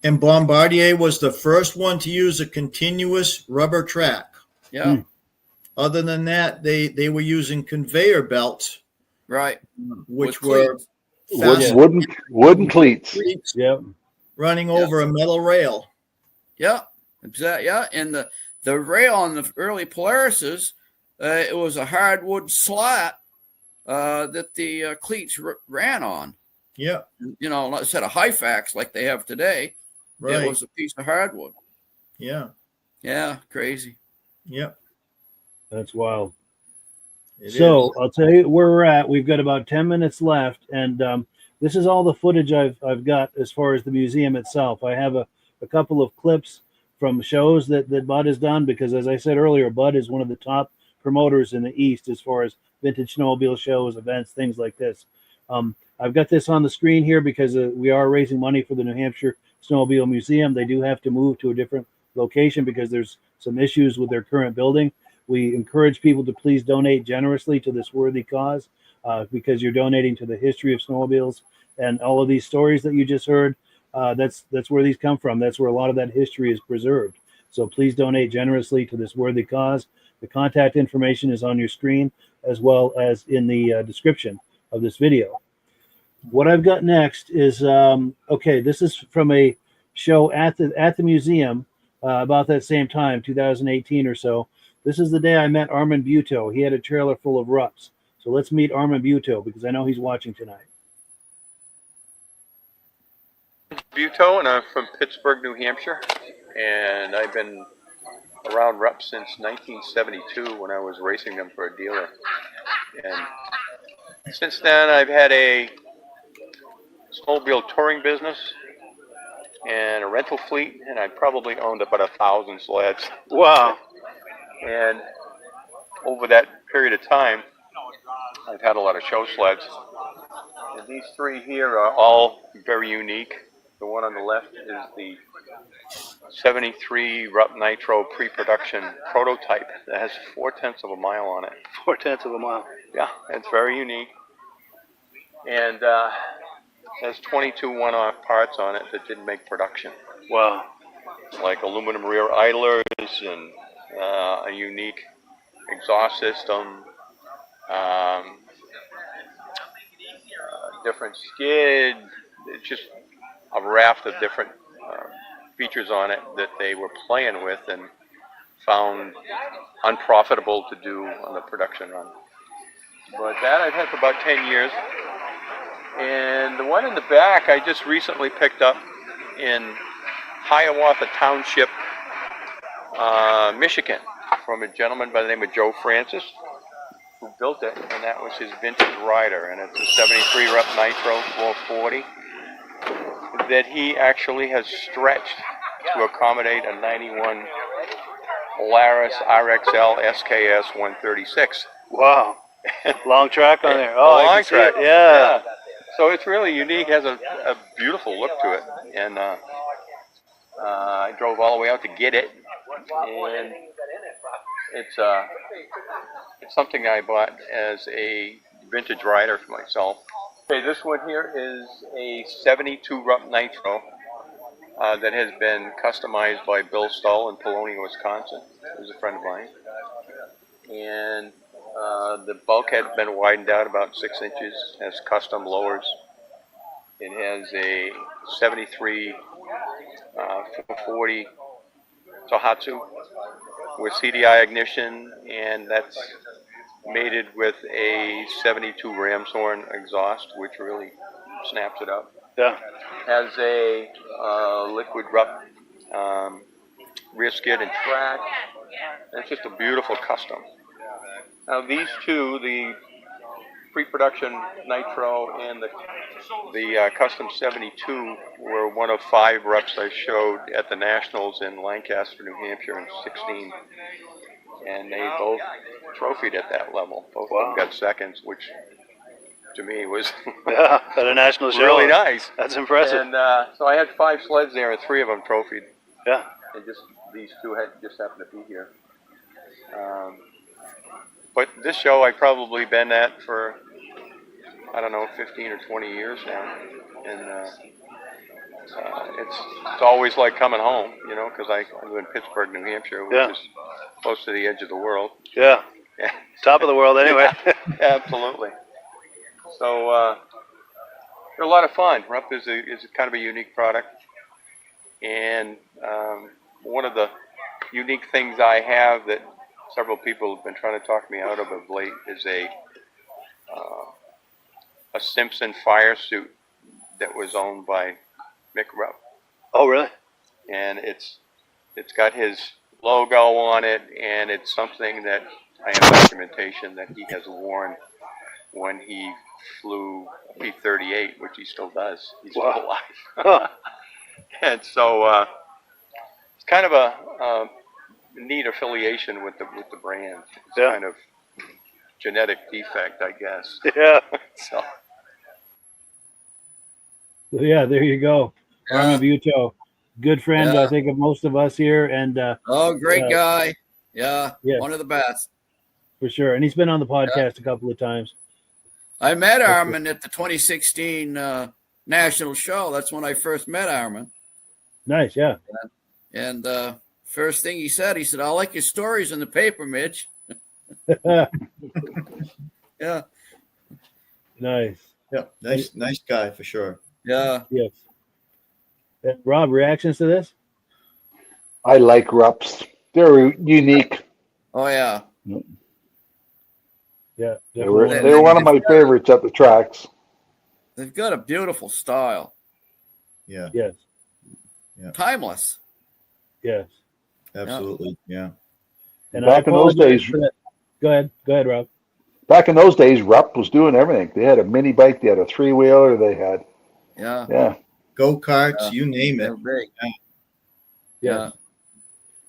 And Bombardier was the first one to use a continuous rubber track. Yeah. Other than that, they were using conveyor belts. Right. Which were wooden cleats. Yep. Running over a metal rail. Yeah. Exactly. Yeah. And the rail on the early Polarises, it was a hardwood slat that the cleats ran on. Yeah. Instead of Hyfax like they have today, it was a piece of hardwood. Yeah. Yeah. Crazy. Yep. That's wild. I'll tell you where we're at. We've got about 10 minutes left, and this is all the footage I've got as far as the museum itself. I have a couple of clips from shows that Bud has done, because as I said earlier, Bud is one of the top promoters in the East as far as vintage snowmobile shows, events, things like this. I've got this on the screen here because we are raising money for the New Hampshire Snowmobile Museum. They do have to move to a different location because there's some issues with their current building. We encourage people to please donate generously to this worthy cause, because you're donating to the history of snowmobiles and all of these stories that you just heard. That's where these come from. That's where a lot of that history is preserved. So please donate generously to this worthy cause. The contact information is on your screen as well as in the description of this video. What I've got next is, this is from a show at the museum about that same time, 2018 or so. This is the day I met Armand Buteau. He had a trailer full of ruts. So let's meet Armand Buteau, because I know he's watching tonight. Buteau, and I'm from Pittsburgh, New Hampshire. and I've been around Rupp since 1972 when I was racing them for a dealer. And since then, I've had a snowmobile touring business and a rental fleet, and I probably owned about 1,000 sleds. Wow. And over that period of time, I've had a lot of show sleds. And these three here are all very unique. The one on the left is the 73 Rupp Nitro pre-production prototype that has 0.4 of a mile on it. 0.4 of a mile. Yeah, it's very unique. And has 22 one-off parts on it that didn't make production. Wow. Like aluminum rear idlers and a unique exhaust system, different skid. It's just a raft of different features on it that they were playing with and found unprofitable to do on the production run. But that I've had for about 10 years. And the one in the back I just recently picked up in Hiawatha Township, Michigan, from a gentleman by the name of Joe Francis, who built it, and that was his vintage rider, and it's a 73 Rupp Nitro 440 that he actually has stretched to accommodate a 91 Polaris RXL SKS 136. Wow. Long track on there. Oh, long track. Yeah. So it's really unique, has a beautiful look to it. And I drove all the way out to get it. And it's something I bought as a vintage rider for myself. Okay, this one here is a 72 Rupp Nitro that has been customized by Bill Stull in Polonia, Wisconsin. He's a friend of mine. And the bulkhead's been widened out about 6 inches, has custom lowers. It has a 73 440 Tohatsu with CDI ignition, and that's mated with a 72 Ramshorn exhaust, which really snaps it up. Yeah. Has a liquid Rupp rear skid and track. It's just a beautiful custom. Now these two, the pre-production Nitro and the custom 72, were one of 5 Rupps I showed at the Nationals in Lancaster, New Hampshire in 16. And they both trophied at that level. Both of them got seconds, which to me was Yeah, at a national show. really nice. That's impressive. And so I had 5 sleds there, and 3 of them trophied. Yeah. And just these 2 just happened to be here. But this show I've probably been at for, I don't know, 15 or 20 years now. And it's always like coming home, you know, because I live in Pittsburgh, New Hampshire, which is close to the edge of the world. Yeah. Top of the world anyway. Absolutely. So they're a lot of fun. Rupp is kind of a unique product. And one of the unique things I have that several people have been trying to talk me out of late is a Simpson fire suit that was owned by Mick Rupp. Oh, really? And it's got his logo on it, and it's something that I have documentation that he has worn when he flew a P-38, which he still does. He's still alive. And so it's kind of a neat affiliation with the brand. It's kind of genetic defect, I guess. Yeah. So. Yeah, there you go. Armin Buto, good friend, I think, of most of us here. And great guy. Yeah, yes, one of the best. for sure. And he's been on the podcast a couple of times. I met Armin at the 2016 national show. That's when I first met Armin. Nice, yeah. And first thing he said, I like your stories in the paper, Mitch. Yeah. Nice. Yeah, nice guy for sure. Yeah. Yes. Rob, reactions to this? I like Rupps. They're unique. Oh, yeah. Yeah. They were one of my favorites at the tracks. They've got a beautiful style. Yeah. Yes. Timeless. Yes. Absolutely. Yeah. And Back I in those apologize days, for that. Go ahead, Rob. back in those days, Rep was doing everything. They had a mini bike, they had a 3-wheeler, they had, Yeah. yeah. Go-karts, you name it. They're big. Yeah. Yes. Yeah.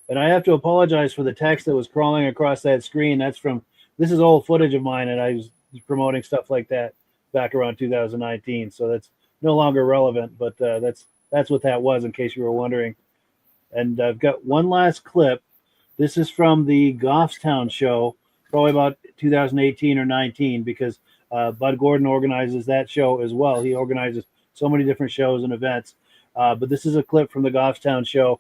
And I have to apologize for the text that was crawling across that screen. This is old footage of mine, and I was promoting stuff like that back around 2019. So that's no longer relevant, but that's what that was, in case you were wondering. And I've got one last clip. This is from the Goffstown show, probably about 2018 or 19, because Bud Gordon organizes that show as well. He organizes so many different shows and events. But this is a clip from the Goffstown show,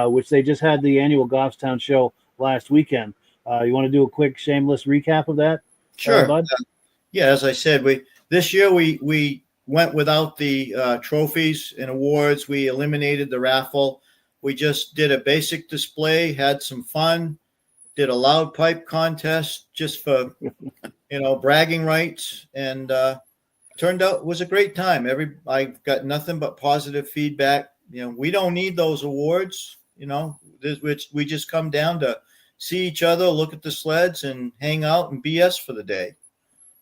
which they just had the annual Goffstown show last weekend. You want to do a quick shameless recap of that? Sure. Bud? Yeah, as I said, this year we went without the trophies and awards. We eliminated the raffle. We just did a basic display, had some fun, did a loud pipe contest just for bragging rights, and turned out it was a great time. I got nothing but positive feedback. We don't need those awards. We just come down to see each other, look at the sleds, and hang out and BS for the day.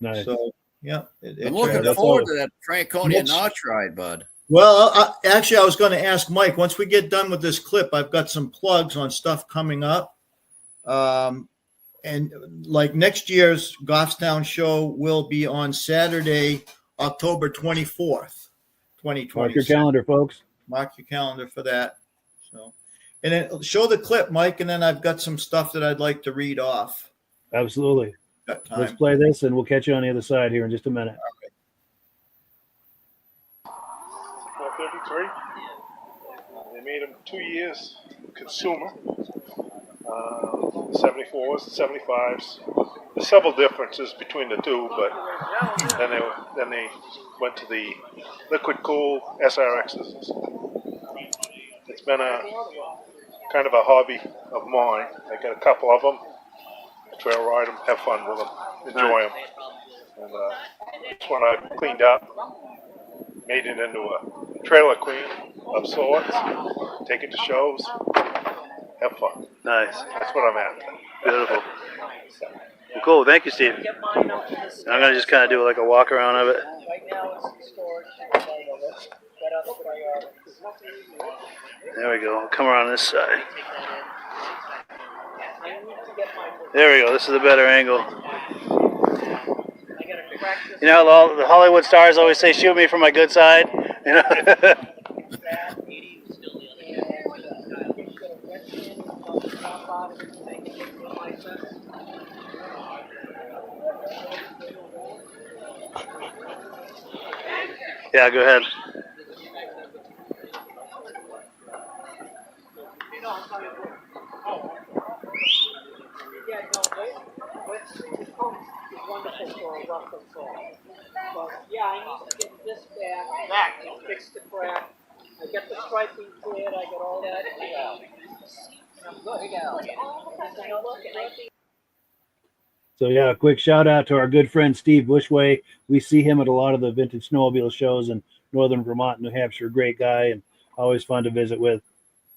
Nice. So yeah, I'm looking forward to that Franconia notch ride, Bud. Well, actually, I was going to ask Mike, once we get done with this clip, I've got some plugs on stuff coming up. And like next year's Goffstown show will be on Saturday, October 24th, 2020. Mark your calendar, folks. Mark your calendar for that. So, and then show the clip, Mike, and then I've got some stuff that I'd like to read off. Absolutely. Got time. Let's play this, and we'll catch you on the other side here in just a minute. Okay. 33. They made them 2 years consumer. 74s, 75s. There's several differences between the two, but then they went to the liquid cool SRXs. It's been a kind of a hobby of mine. I got a couple of them. Trail ride them, have fun with them, enjoy them. And this one I cleaned up, made it into a trailer queen of sorts, take it to shows, have fun. Nice. That's what I'm after. Beautiful. Well, cool. Thank you, Steve. I'm going to just kind of do like a walk around of it. There we go. I'll come around this side. There we go. This is a better angle. The Hollywood stars always say, "Shoot me from my good side." Yeah, go ahead. Wonderful for a rough and fall. But yeah, I need to get this back. Fix the crack. I get the striping cleared. I get all that. I'm good to go. So yeah, a quick shout out to our good friend Steve Bushway. We see him at a lot of the vintage snowmobile shows in northern Vermont, New Hampshire. Great guy and always fun to visit with.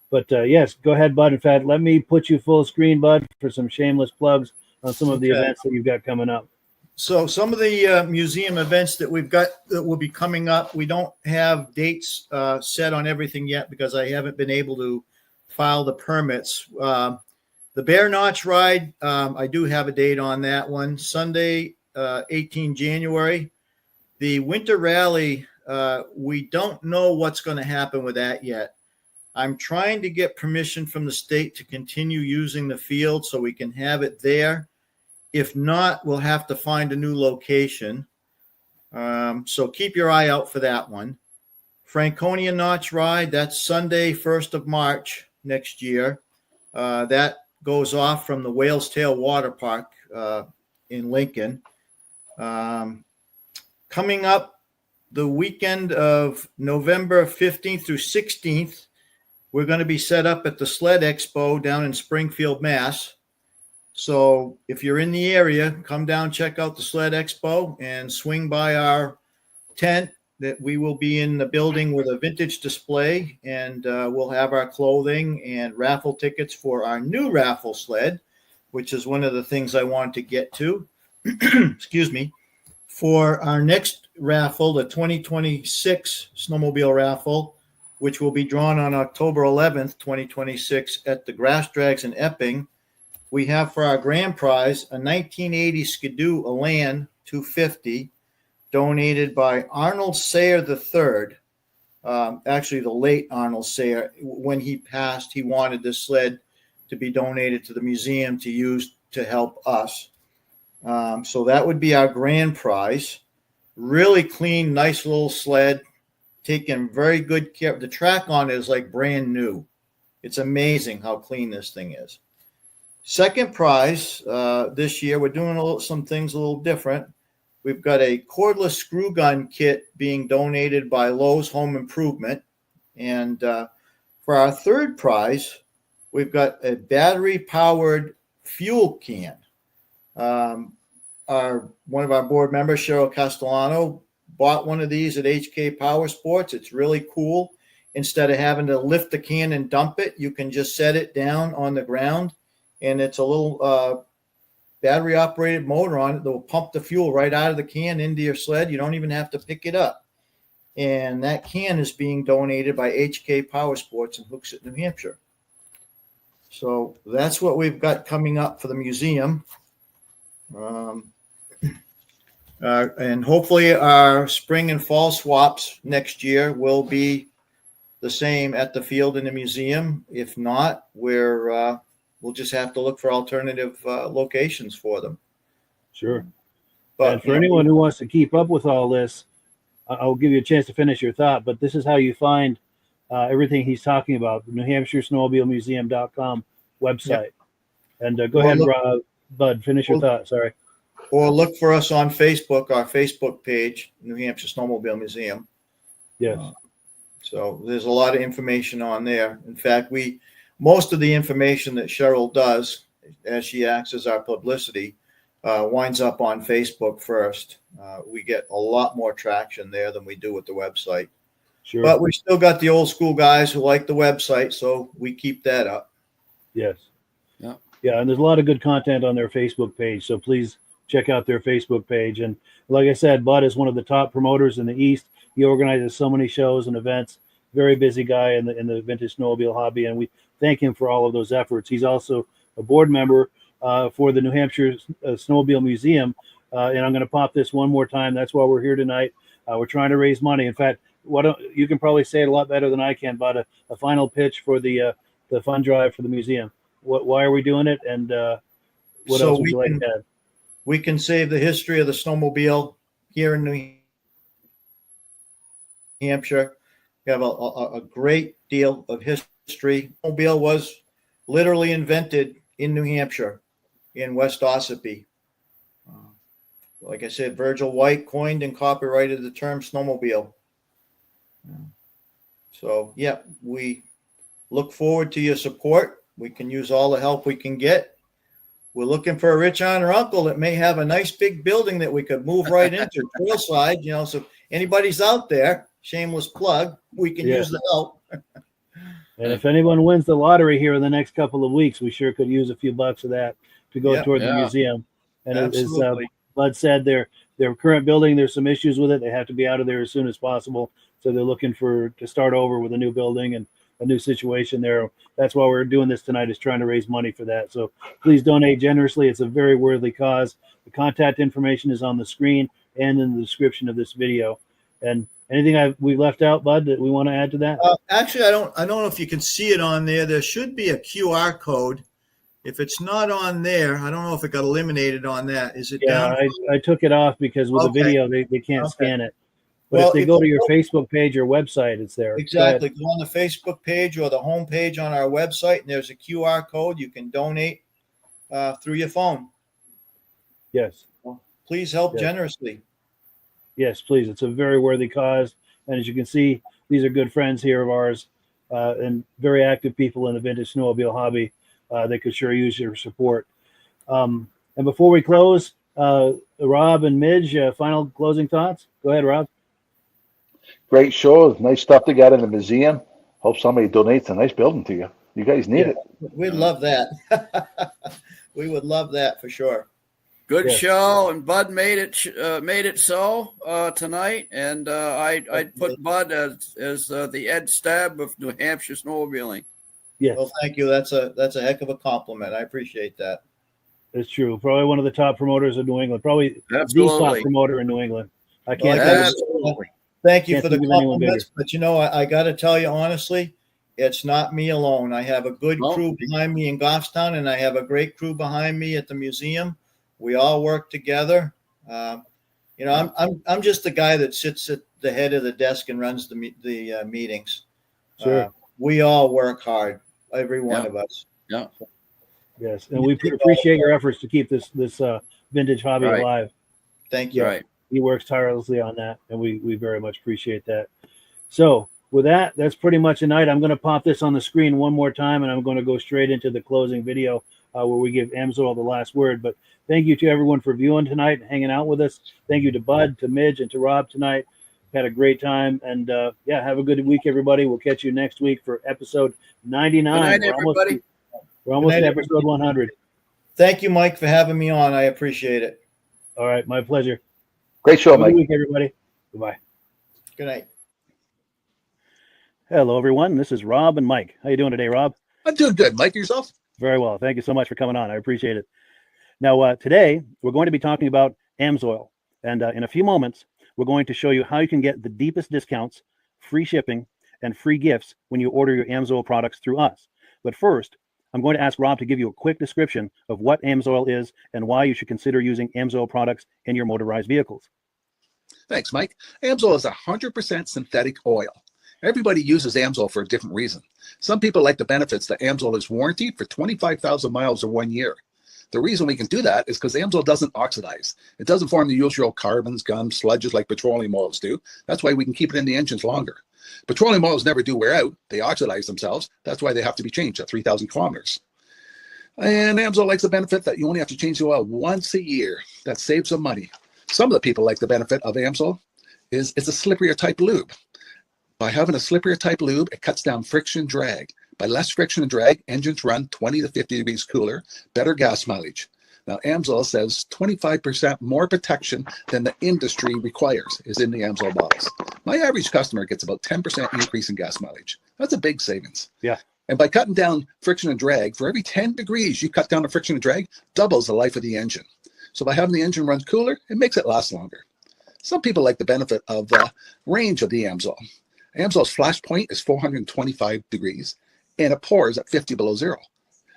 But yes, go ahead, Bud. In fact, let me put you full screen, Bud, for some shameless plugs on some of the events that you've got coming up. So some of the museum events that we've got that will be coming up, we don't have dates set on everything yet because I haven't been able to file the permits. The Bear Notch Ride, I do have a date on that one, Sunday, 18 January. The Winter Rally, we don't know what's going to happen with that yet. I'm trying to get permission from the state to continue using the field so we can have it there. If not, we'll have to find a new location. So keep your eye out for that one. Franconia Notch Ride, that's Sunday, 1st of March next year. That goes off from the Whale's Tail Water Park in Lincoln. Coming up the weekend of November 15th through 16th, we're going to be set up at the Sled Expo down in Springfield, Mass. So if you're in the area, come down, check out the Sled Expo and swing by our tent. that we will be in the building with a vintage display, and we'll have our clothing and raffle tickets for our new raffle sled, which is one of the things I want to get to. Excuse me. For our next raffle, the 2026 snowmobile raffle, which will be drawn on October 11th, 2026 at the Grass Drags in Epping, we have for our grand prize a 1980 Skidoo Elan 250 donated by Arnold Sayer III. Actually, the late Arnold Sayer. When he passed, he wanted this sled to be donated to the museum to use to help us. So that would be our grand prize. Really clean, nice little sled, taken very good care. The track on it is like brand new. It's amazing how clean this thing is. Second prize this year, we're doing some things a little different. We've got a cordless screw gun kit being donated by Lowe's Home Improvement. And for our third prize, we've got a battery-powered fuel can. One of our board members, Cheryl Castellano, bought one of these at HK Power Sports. It's really cool. Instead of having to lift the can and dump it, you can just set it down on the ground, and it's a little battery-operated motor on it that will pump the fuel right out of the can into your sled. You don't even have to pick it up. And that can is being donated by HK Power Sports in Hooksett, New Hampshire. So that's what we've got coming up for the museum. And hopefully our spring and fall swaps next year will be the same at the field in the museum. If not, we'll just have to look for alternative locations for them. Sure. But and for anyone who wants to keep up with all this, I'll give you a chance to finish your thought, but this is how you find everything he's talking about, the New Hampshire Snowmobile Museum.com website. Yep. And go ahead, Bud, finish your thought. Sorry. Or look for us on Facebook, our Facebook page, New Hampshire Snowmobile Museum. Yes. So there's a lot of information on there. In fact, most of the information that Cheryl does, as she acts as our publicity, winds up on Facebook first. We get a lot more traction there than we do with the website. Sure. But we still got the old school guys who like the website, so we keep that up. Yes. Yeah. Yeah, and there's a lot of good content on their Facebook page, so please check out their Facebook page. And like I said, Bud is one of the top promoters in the East. He organizes so many shows and events. Very busy guy in the vintage snowmobile hobby, and we thank him for all of those efforts. He's also a board member for the New Hampshire Snowmobile Museum, and I'm going to pop this one more time. That's why we're here tonight. We're trying to raise money. In fact, you can probably say it a lot better than I can, but a final pitch for the fund drive for the museum. Why are we doing it, and what else would you like to add? We can save the history of the snowmobile here in New Hampshire. We have a great deal of history. Snowmobile was literally invented in New Hampshire, in West Ossipee. Like I said, Virgil White coined and copyrighted the term snowmobile. So, yeah, we look forward to your support. We can use all the help we can get. We're looking for a rich aunt or uncle that may have a nice big building that we could move right into, trailside, so if anybody's out there, shameless plug, we can use the help. And if anyone wins the lottery here in the next couple of weeks, we sure could use a few bucks of that to go toward the museum. And as Bud said, their current building, there's some issues with it. They have to be out of there as soon as possible. So they're looking to start over with a new building and a new situation there. That's why we're doing this tonight, is trying to raise money for that. So please donate generously. It's a very worthy cause. The contact information is on the screen and in the description of this video. And anything we left out, Bud, that we want to add to that? Actually, I don't know if you can see it on there. There should be a QR code. If it's not on there, I don't know if it got eliminated on that. Is it down? I took it off because with the video, they can't scan it. But if they go to your Facebook page or website, it's there. Exactly. Go on the Facebook page or the home page on our website, and there's a QR code. You can donate through your phone. Yes. Please help generously. Yes, please. It's a very worthy cause. And as you can see, these are good friends here of ours and very active people in the vintage snowmobile hobby. They could sure use your support. And before we close, Rob and Midge, final closing thoughts? Go ahead, Rob. Great show. Nice stuff they got in the museum. Hope somebody donates a nice building to you. You guys need it. We'd love that. We would love that for sure. Good Yes. show, and Bud made it so tonight, and I put Bud as the Ed Stab of New Hampshire snowmobiling. Yes, Well, thank you. That's a heck of a compliment. I appreciate that. it's true. Probably one of the top promoters in New England. Probably the top Absolutely. promoter in New England. I Well, can't. I gotta- Absolutely. Thank you Can't for the think of anyone compliments, but I got to tell you honestly, it's not me alone. I have a good No. crew behind me in Goffstown, and I have a great crew behind me at the museum. We all work together. I'm just the guy that sits at the head of the desk and runs the meetings. Sure. We all work hard, every one Yeah. of us. Yeah. Yes, and we appreciate your efforts to keep this vintage hobby Right. alive. Thank you. Right. He works tirelessly on that, and we very much appreciate that. So with that, that's pretty much the night. I'm going to pop this on the screen one more time, and I'm going to go straight into the closing video where we give Amsoil the last word. But thank you to everyone for viewing tonight and hanging out with us. Thank you to Bud, to Midge, and to Rob tonight. Had a great time, and have a good week, everybody. We'll catch you next week for episode 99. Good night, everybody. We're almost Good at night, episode 100. Thank you, Mike, for having me on. I appreciate it. All right, my pleasure. Great show, Have a good Mike. week, everybody. Goodbye. Good night. Hello, everyone. This is Rob and Mike. How you doing today, Rob? I'm doing good. Mike, yourself? Very well. Thank you so much for coming on. I appreciate it. Now, today, we're going to be talking about Amsoil. And in a few moments, we're going to show you how you can get the deepest discounts, free shipping, and free gifts when you order your Amsoil products through us. But first, I'm going to ask Rob to give you a quick description of what Amsoil is and why you should consider using Amsoil products in your motorized vehicles. Thanks, Mike. Amsoil is 100% synthetic oil. Everybody uses Amsoil for a different reason. Some people like the benefits that Amsoil is warranted for 25,000 miles or 1 year. The reason we can do that is because Amsoil doesn't oxidize. It doesn't form the usual carbons, gums, sludges like petroleum oils do. That's why we can keep it in the engines longer. Petroleum oils never do wear out. They oxidize themselves. That's why they have to be changed at 3,000 kilometers. And Amsoil likes the benefit that you only have to change the oil once a year. That saves some money. Some of the people like the benefit of Amsoil is it's a slipperier type lube. By having a slipperier type lube, it cuts down friction drag. By less friction and drag, engines run 20 to 50 degrees cooler, better gas mileage. Now, Amsoil says 25% more protection than the industry requires is in the Amsoil bottles. My average customer gets about 10% increase in gas mileage. That's a big savings. Yeah. And by cutting down friction and drag, for every 10 degrees you cut down the friction and drag, doubles the life of the engine. So by having the engine run cooler, it makes it last longer. Some people like the benefit of the range of the Amsoil. Amsoil's flash point is 425 degrees, and it pours at 50 below zero.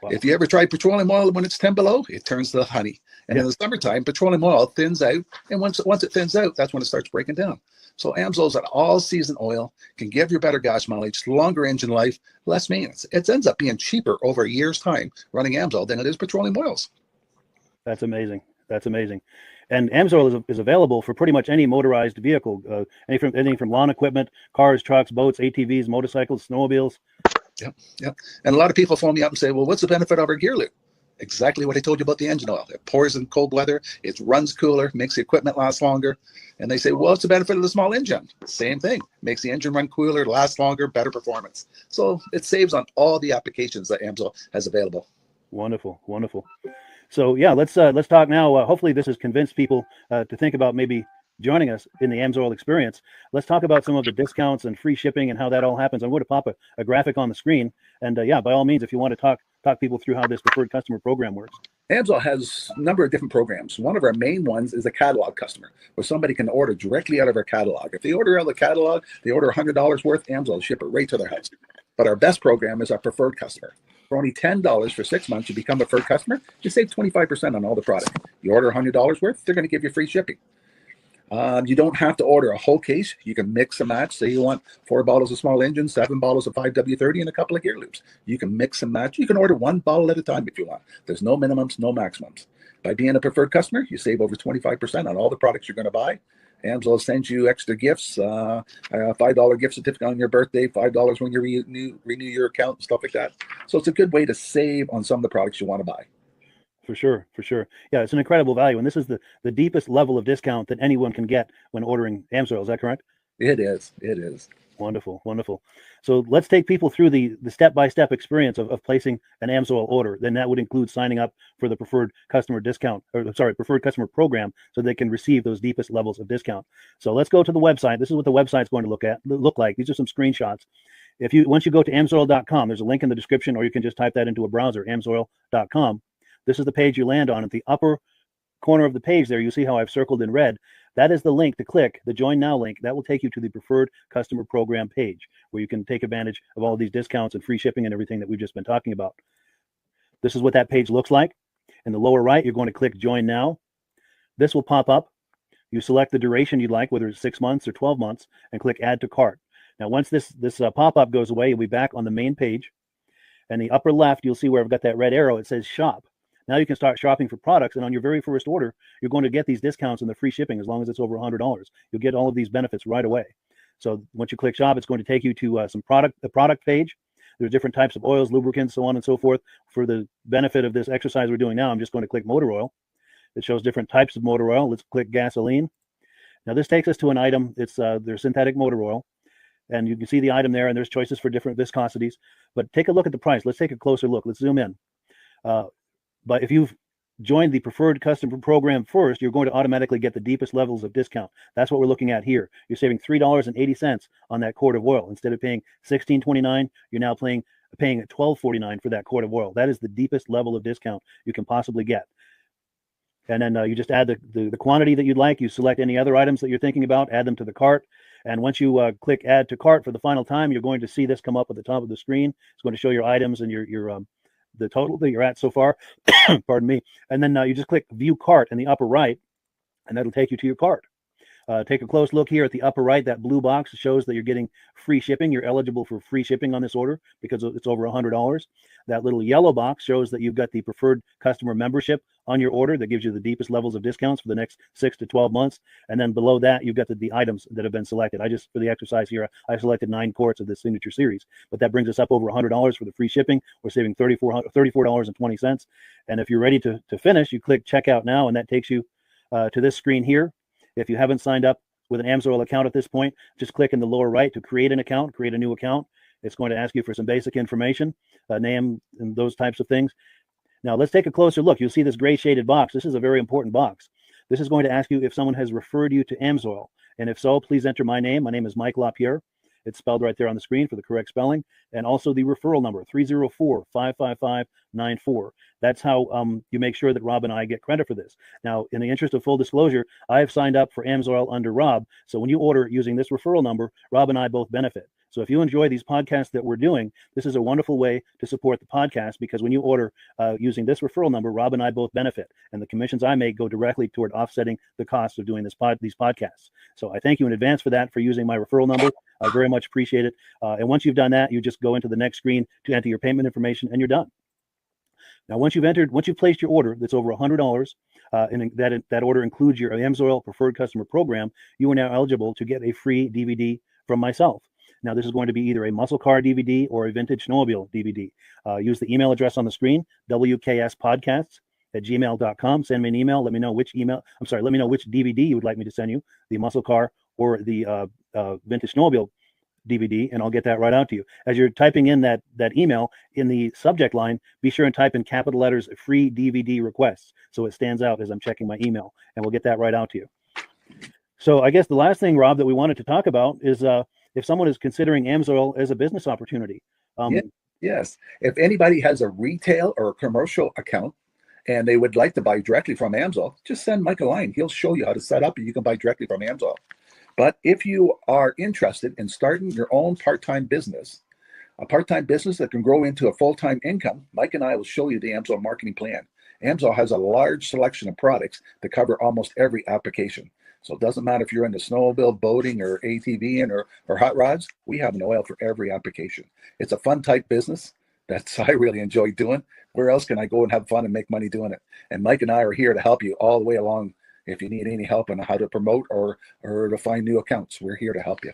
Wow. If you ever tried petroleum oil when it's 10 below, it turns to honey. And in the summertime, petroleum oil thins out, and once it thins out, that's when it starts breaking down. So Amsoil's an all-season oil, can give you better gas mileage, longer engine life, less maintenance. It ends up being cheaper over a year's time running Amsoil than it is petroleum oils. That's amazing. That's amazing. And Amsoil is available for pretty much any motorized vehicle, anything from lawn equipment, cars, trucks, boats, ATVs, motorcycles, snowmobiles. Yep. And a lot of people phone me up and say, well, what's the benefit of our gear lube? Exactly what I told you about the engine oil. It pours in cold weather, it runs cooler, makes the equipment last longer. And they say, well, what's the benefit of the small engine? Same thing. Makes the engine run cooler, last longer, better performance. So it saves on all the applications that Amsoil has available. Wonderful, wonderful. So yeah, let's talk now. Hopefully this has convinced people to think about maybe joining us in the Amsoil experience. Let's talk about some of the discounts and free shipping and how that all happens. I'm going to pop a graphic on the screen. And by all means, if you want to talk people through how this preferred customer program works. Amsoil has a number of different programs. One of our main ones is a catalog customer, where somebody can order directly out of our catalog. If they order out of the catalog, they order $100 worth, Amsoil will ship it right to their house. But our best program is our preferred customer. For only $10 for 6 months, you become a preferred customer, you save 25% on all the product. You order $100 worth, they're going to give you free shipping. You don't have to order a whole case. You can mix and match. Say you want 4 bottles of small engine, 7 bottles of 5W30, and a couple of gear loops. You can mix and match. You can order 1 bottle at a time if you want. There's no minimums, no maximums. By being a preferred customer, you save over 25% on all the products you're going to buy. Amsoil sends you extra gifts, a $5 gift certificate on your birthday, $5 when you renew your account, and stuff like that. So it's a good way to save on some of the products you want to buy. For sure. Yeah, it's an incredible value. And this is the deepest level of discount that anyone can get when ordering Amsoil. Is that correct? It is. It is. Wonderful, wonderful. So let's take people through the step-by-step experience of placing an AMSOIL order. Then that would include signing up for the preferred customer preferred customer program, so they can receive those deepest levels of discount. So let's go to the website. This is what the website's going to look like. These are some screenshots. Once you go to amsoil.com, there's a link in the description, or you can just type that into a browser, amsoil.com. This is the page you land on. At the upper corner of the page there, you see how I've circled in red. That is the link to click, the Join Now link. That will take you to the Preferred Customer Program page, where you can take advantage of all of these discounts and free shipping and everything that we've just been talking about. This is what that page looks like. In the lower right, you're going to click Join Now. This will pop up. You select the duration you'd like, whether it's 6 months or 12 months, and click Add to Cart. Now, once this pop-up goes away, you'll be back on the main page. And the upper left, you'll see where I've got that red arrow. It says Shop. Now you can start shopping for products, and on your very first order, you're going to get these discounts and the free shipping as long as it's over $100. You'll get all of these benefits right away. So once you click Shop, it's going to take you to the product page. There's different types of oils, lubricants, so on and so forth. For the benefit of this exercise we're doing now, I'm just going to click motor oil. It shows different types of motor oil. Let's click gasoline. Now this takes us to an item. It's their synthetic motor oil. And you can see the item there, and there's choices for different viscosities. But take a look at the price. Let's take a closer look. Let's zoom in. But if you've joined the preferred customer program first, you're going to automatically get the deepest levels of discount. That's what we're looking at here. You're saving $3.80 on that quart of oil. Instead of paying $16.29, you're now paying $12.49 for that quart of oil. That is the deepest level of discount you can possibly get. And then you just add the quantity that you'd like. You select any other items that you're thinking about, add them to the cart. And once you click Add to Cart for the final time, you're going to see this come up at the top of the screen. It's going to show your items and your the total that you're at so far. Pardon me. And then you just click View Cart in the upper right, and that'll take you to your cart. Take a close look here at the upper right. That blue box shows that you're getting free shipping. You're eligible for free shipping on this order because it's over $100. That little yellow box shows that you've got the preferred customer membership on your order. That gives you the deepest levels of discounts for the next 6 to 12 months. And then below that, you've got the items that have been selected. For the exercise here, I selected 9 quarts of the signature series, but that brings us up over $100 for the free shipping. We're saving $34.20. And if you're ready to finish, you click Checkout Now, and that takes you to this screen here. If you haven't signed up with an AMSOIL account at this point, just click in the lower right to create an account, create a new account. It's going to ask you for some basic information, name and those types of things. Now let's take a closer look. You'll see this gray shaded box. This is a very important box. This is going to ask you if someone has referred you to AMSOIL. And if so, please enter my name. My name is Mike LaPierre. It's spelled right there on the screen for the correct spelling. And also the referral number, 304-555-94. That's how you make sure that Rob and I get credit for this. Now, in the interest of full disclosure, I have signed up for AMSOIL under Rob. So when you order using this referral number, Rob and I both benefit. So if you enjoy these podcasts that we're doing, this is a wonderful way to support the podcast, because when you order using this referral number, Rob and I both benefit. And the commissions I make go directly toward offsetting the cost of doing these podcasts. So I thank you in advance for that, for using my referral number. I very much appreciate it. And once you've done that, you just go into the next screen to enter your payment information, and you're done. Now, once you've placed your order that's over $100, and that order includes your AMSOIL Preferred Customer Program, you are now eligible to get a free DVD from myself. Now, this is going to be either a muscle car DVD or a vintage snowmobile DVD. Use the email address on the screen, wkspodcasts@gmail.com. Send me an email. Let me know which DVD you would like me to send you, the muscle car or the vintage snowmobile DVD, and I'll get that right out to you. As you're typing in that email, in the subject line, be sure and type in capital letters "free DVD requests" so it stands out as I'm checking my email, and we'll get that right out to you. So I guess the last thing, Rob, that we wanted to talk about is if someone is considering AMSOIL as a business opportunity. Yes. If anybody has a retail or a commercial account and they would like to buy directly from AMSOIL, just send Mike a line. He'll show you how to set up, and you can buy directly from AMSOIL. But if you are interested in starting your own part-time business, a part-time business that can grow into a full-time income, Mike and I will show you the AMSOIL marketing plan. AMSOIL has a large selection of products that cover almost every application. So it doesn't matter if you're into snowmobile, boating, or ATVing, or hot rods. We have an oil for every application. It's a fun type business that I really enjoy doing. Where else can I go and have fun and make money doing it? And Mike and I are here to help you all the way along. If you need any help on how to promote or to find new accounts, we're here to help you.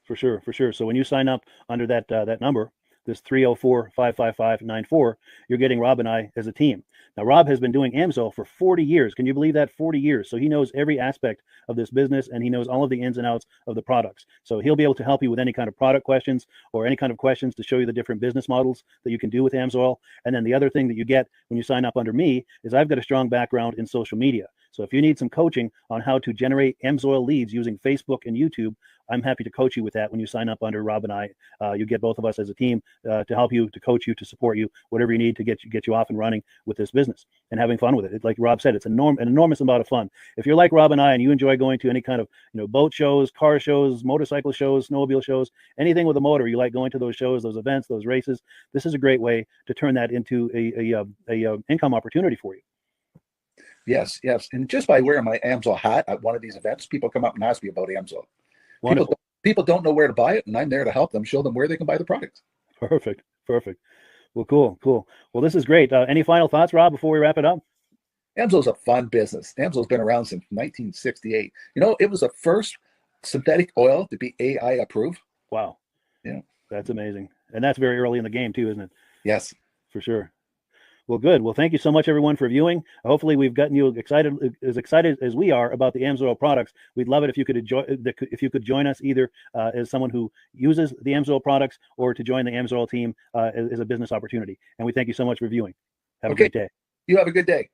For sure. So when you sign up under that number, this 304-555-94, you're getting Rob and I as a team. Now, Rob has been doing AMSOIL for 40 years. Can you believe that? 40 years. So he knows every aspect of this business, and he knows all of the ins and outs of the products. So he'll be able to help you with any kind of product questions or any kind of questions to show you the different business models that you can do with AMSOIL. And then the other thing that you get when you sign up under me is I've got a strong background in social media. So if you need some coaching on how to generate AMSOIL leads using Facebook and YouTube, I'm happy to coach you with that when you sign up under Rob and I. You get both of us as a team to help you, to coach you, to support you, whatever you need to get you off and running with this business and having fun with it. Like Rob said, it's an enormous amount of fun. If you're like Rob and I and you enjoy going to any kind of boat shows, car shows, motorcycle shows, snowmobile shows, anything with a motor, you like going to those shows, those events, those races, this is a great way to turn that into a income opportunity for you. Yes. And just by wearing my AMSOIL hat at one of these events, people come up and ask me about AMSOIL. People don't know where to buy it, and I'm there to help them, show them where they can buy the product. Perfect. Well, cool. Well, this is great. Any final thoughts, Rob, before we wrap it up? AMSOIL's a fun business. AMSOIL's been around since 1968. It was the first synthetic oil to be AI approved. Wow. Yeah. That's amazing. And that's very early in the game too, isn't it? Yes. For sure. Well, good. Well, thank you so much, everyone, for viewing. Hopefully, we've gotten you excited as we are about the AMSOIL products. We'd love it if you could join us either as someone who uses the AMSOIL products or to join the AMSOIL team as a business opportunity. And we thank you so much for viewing. Have a great day. You have a good day.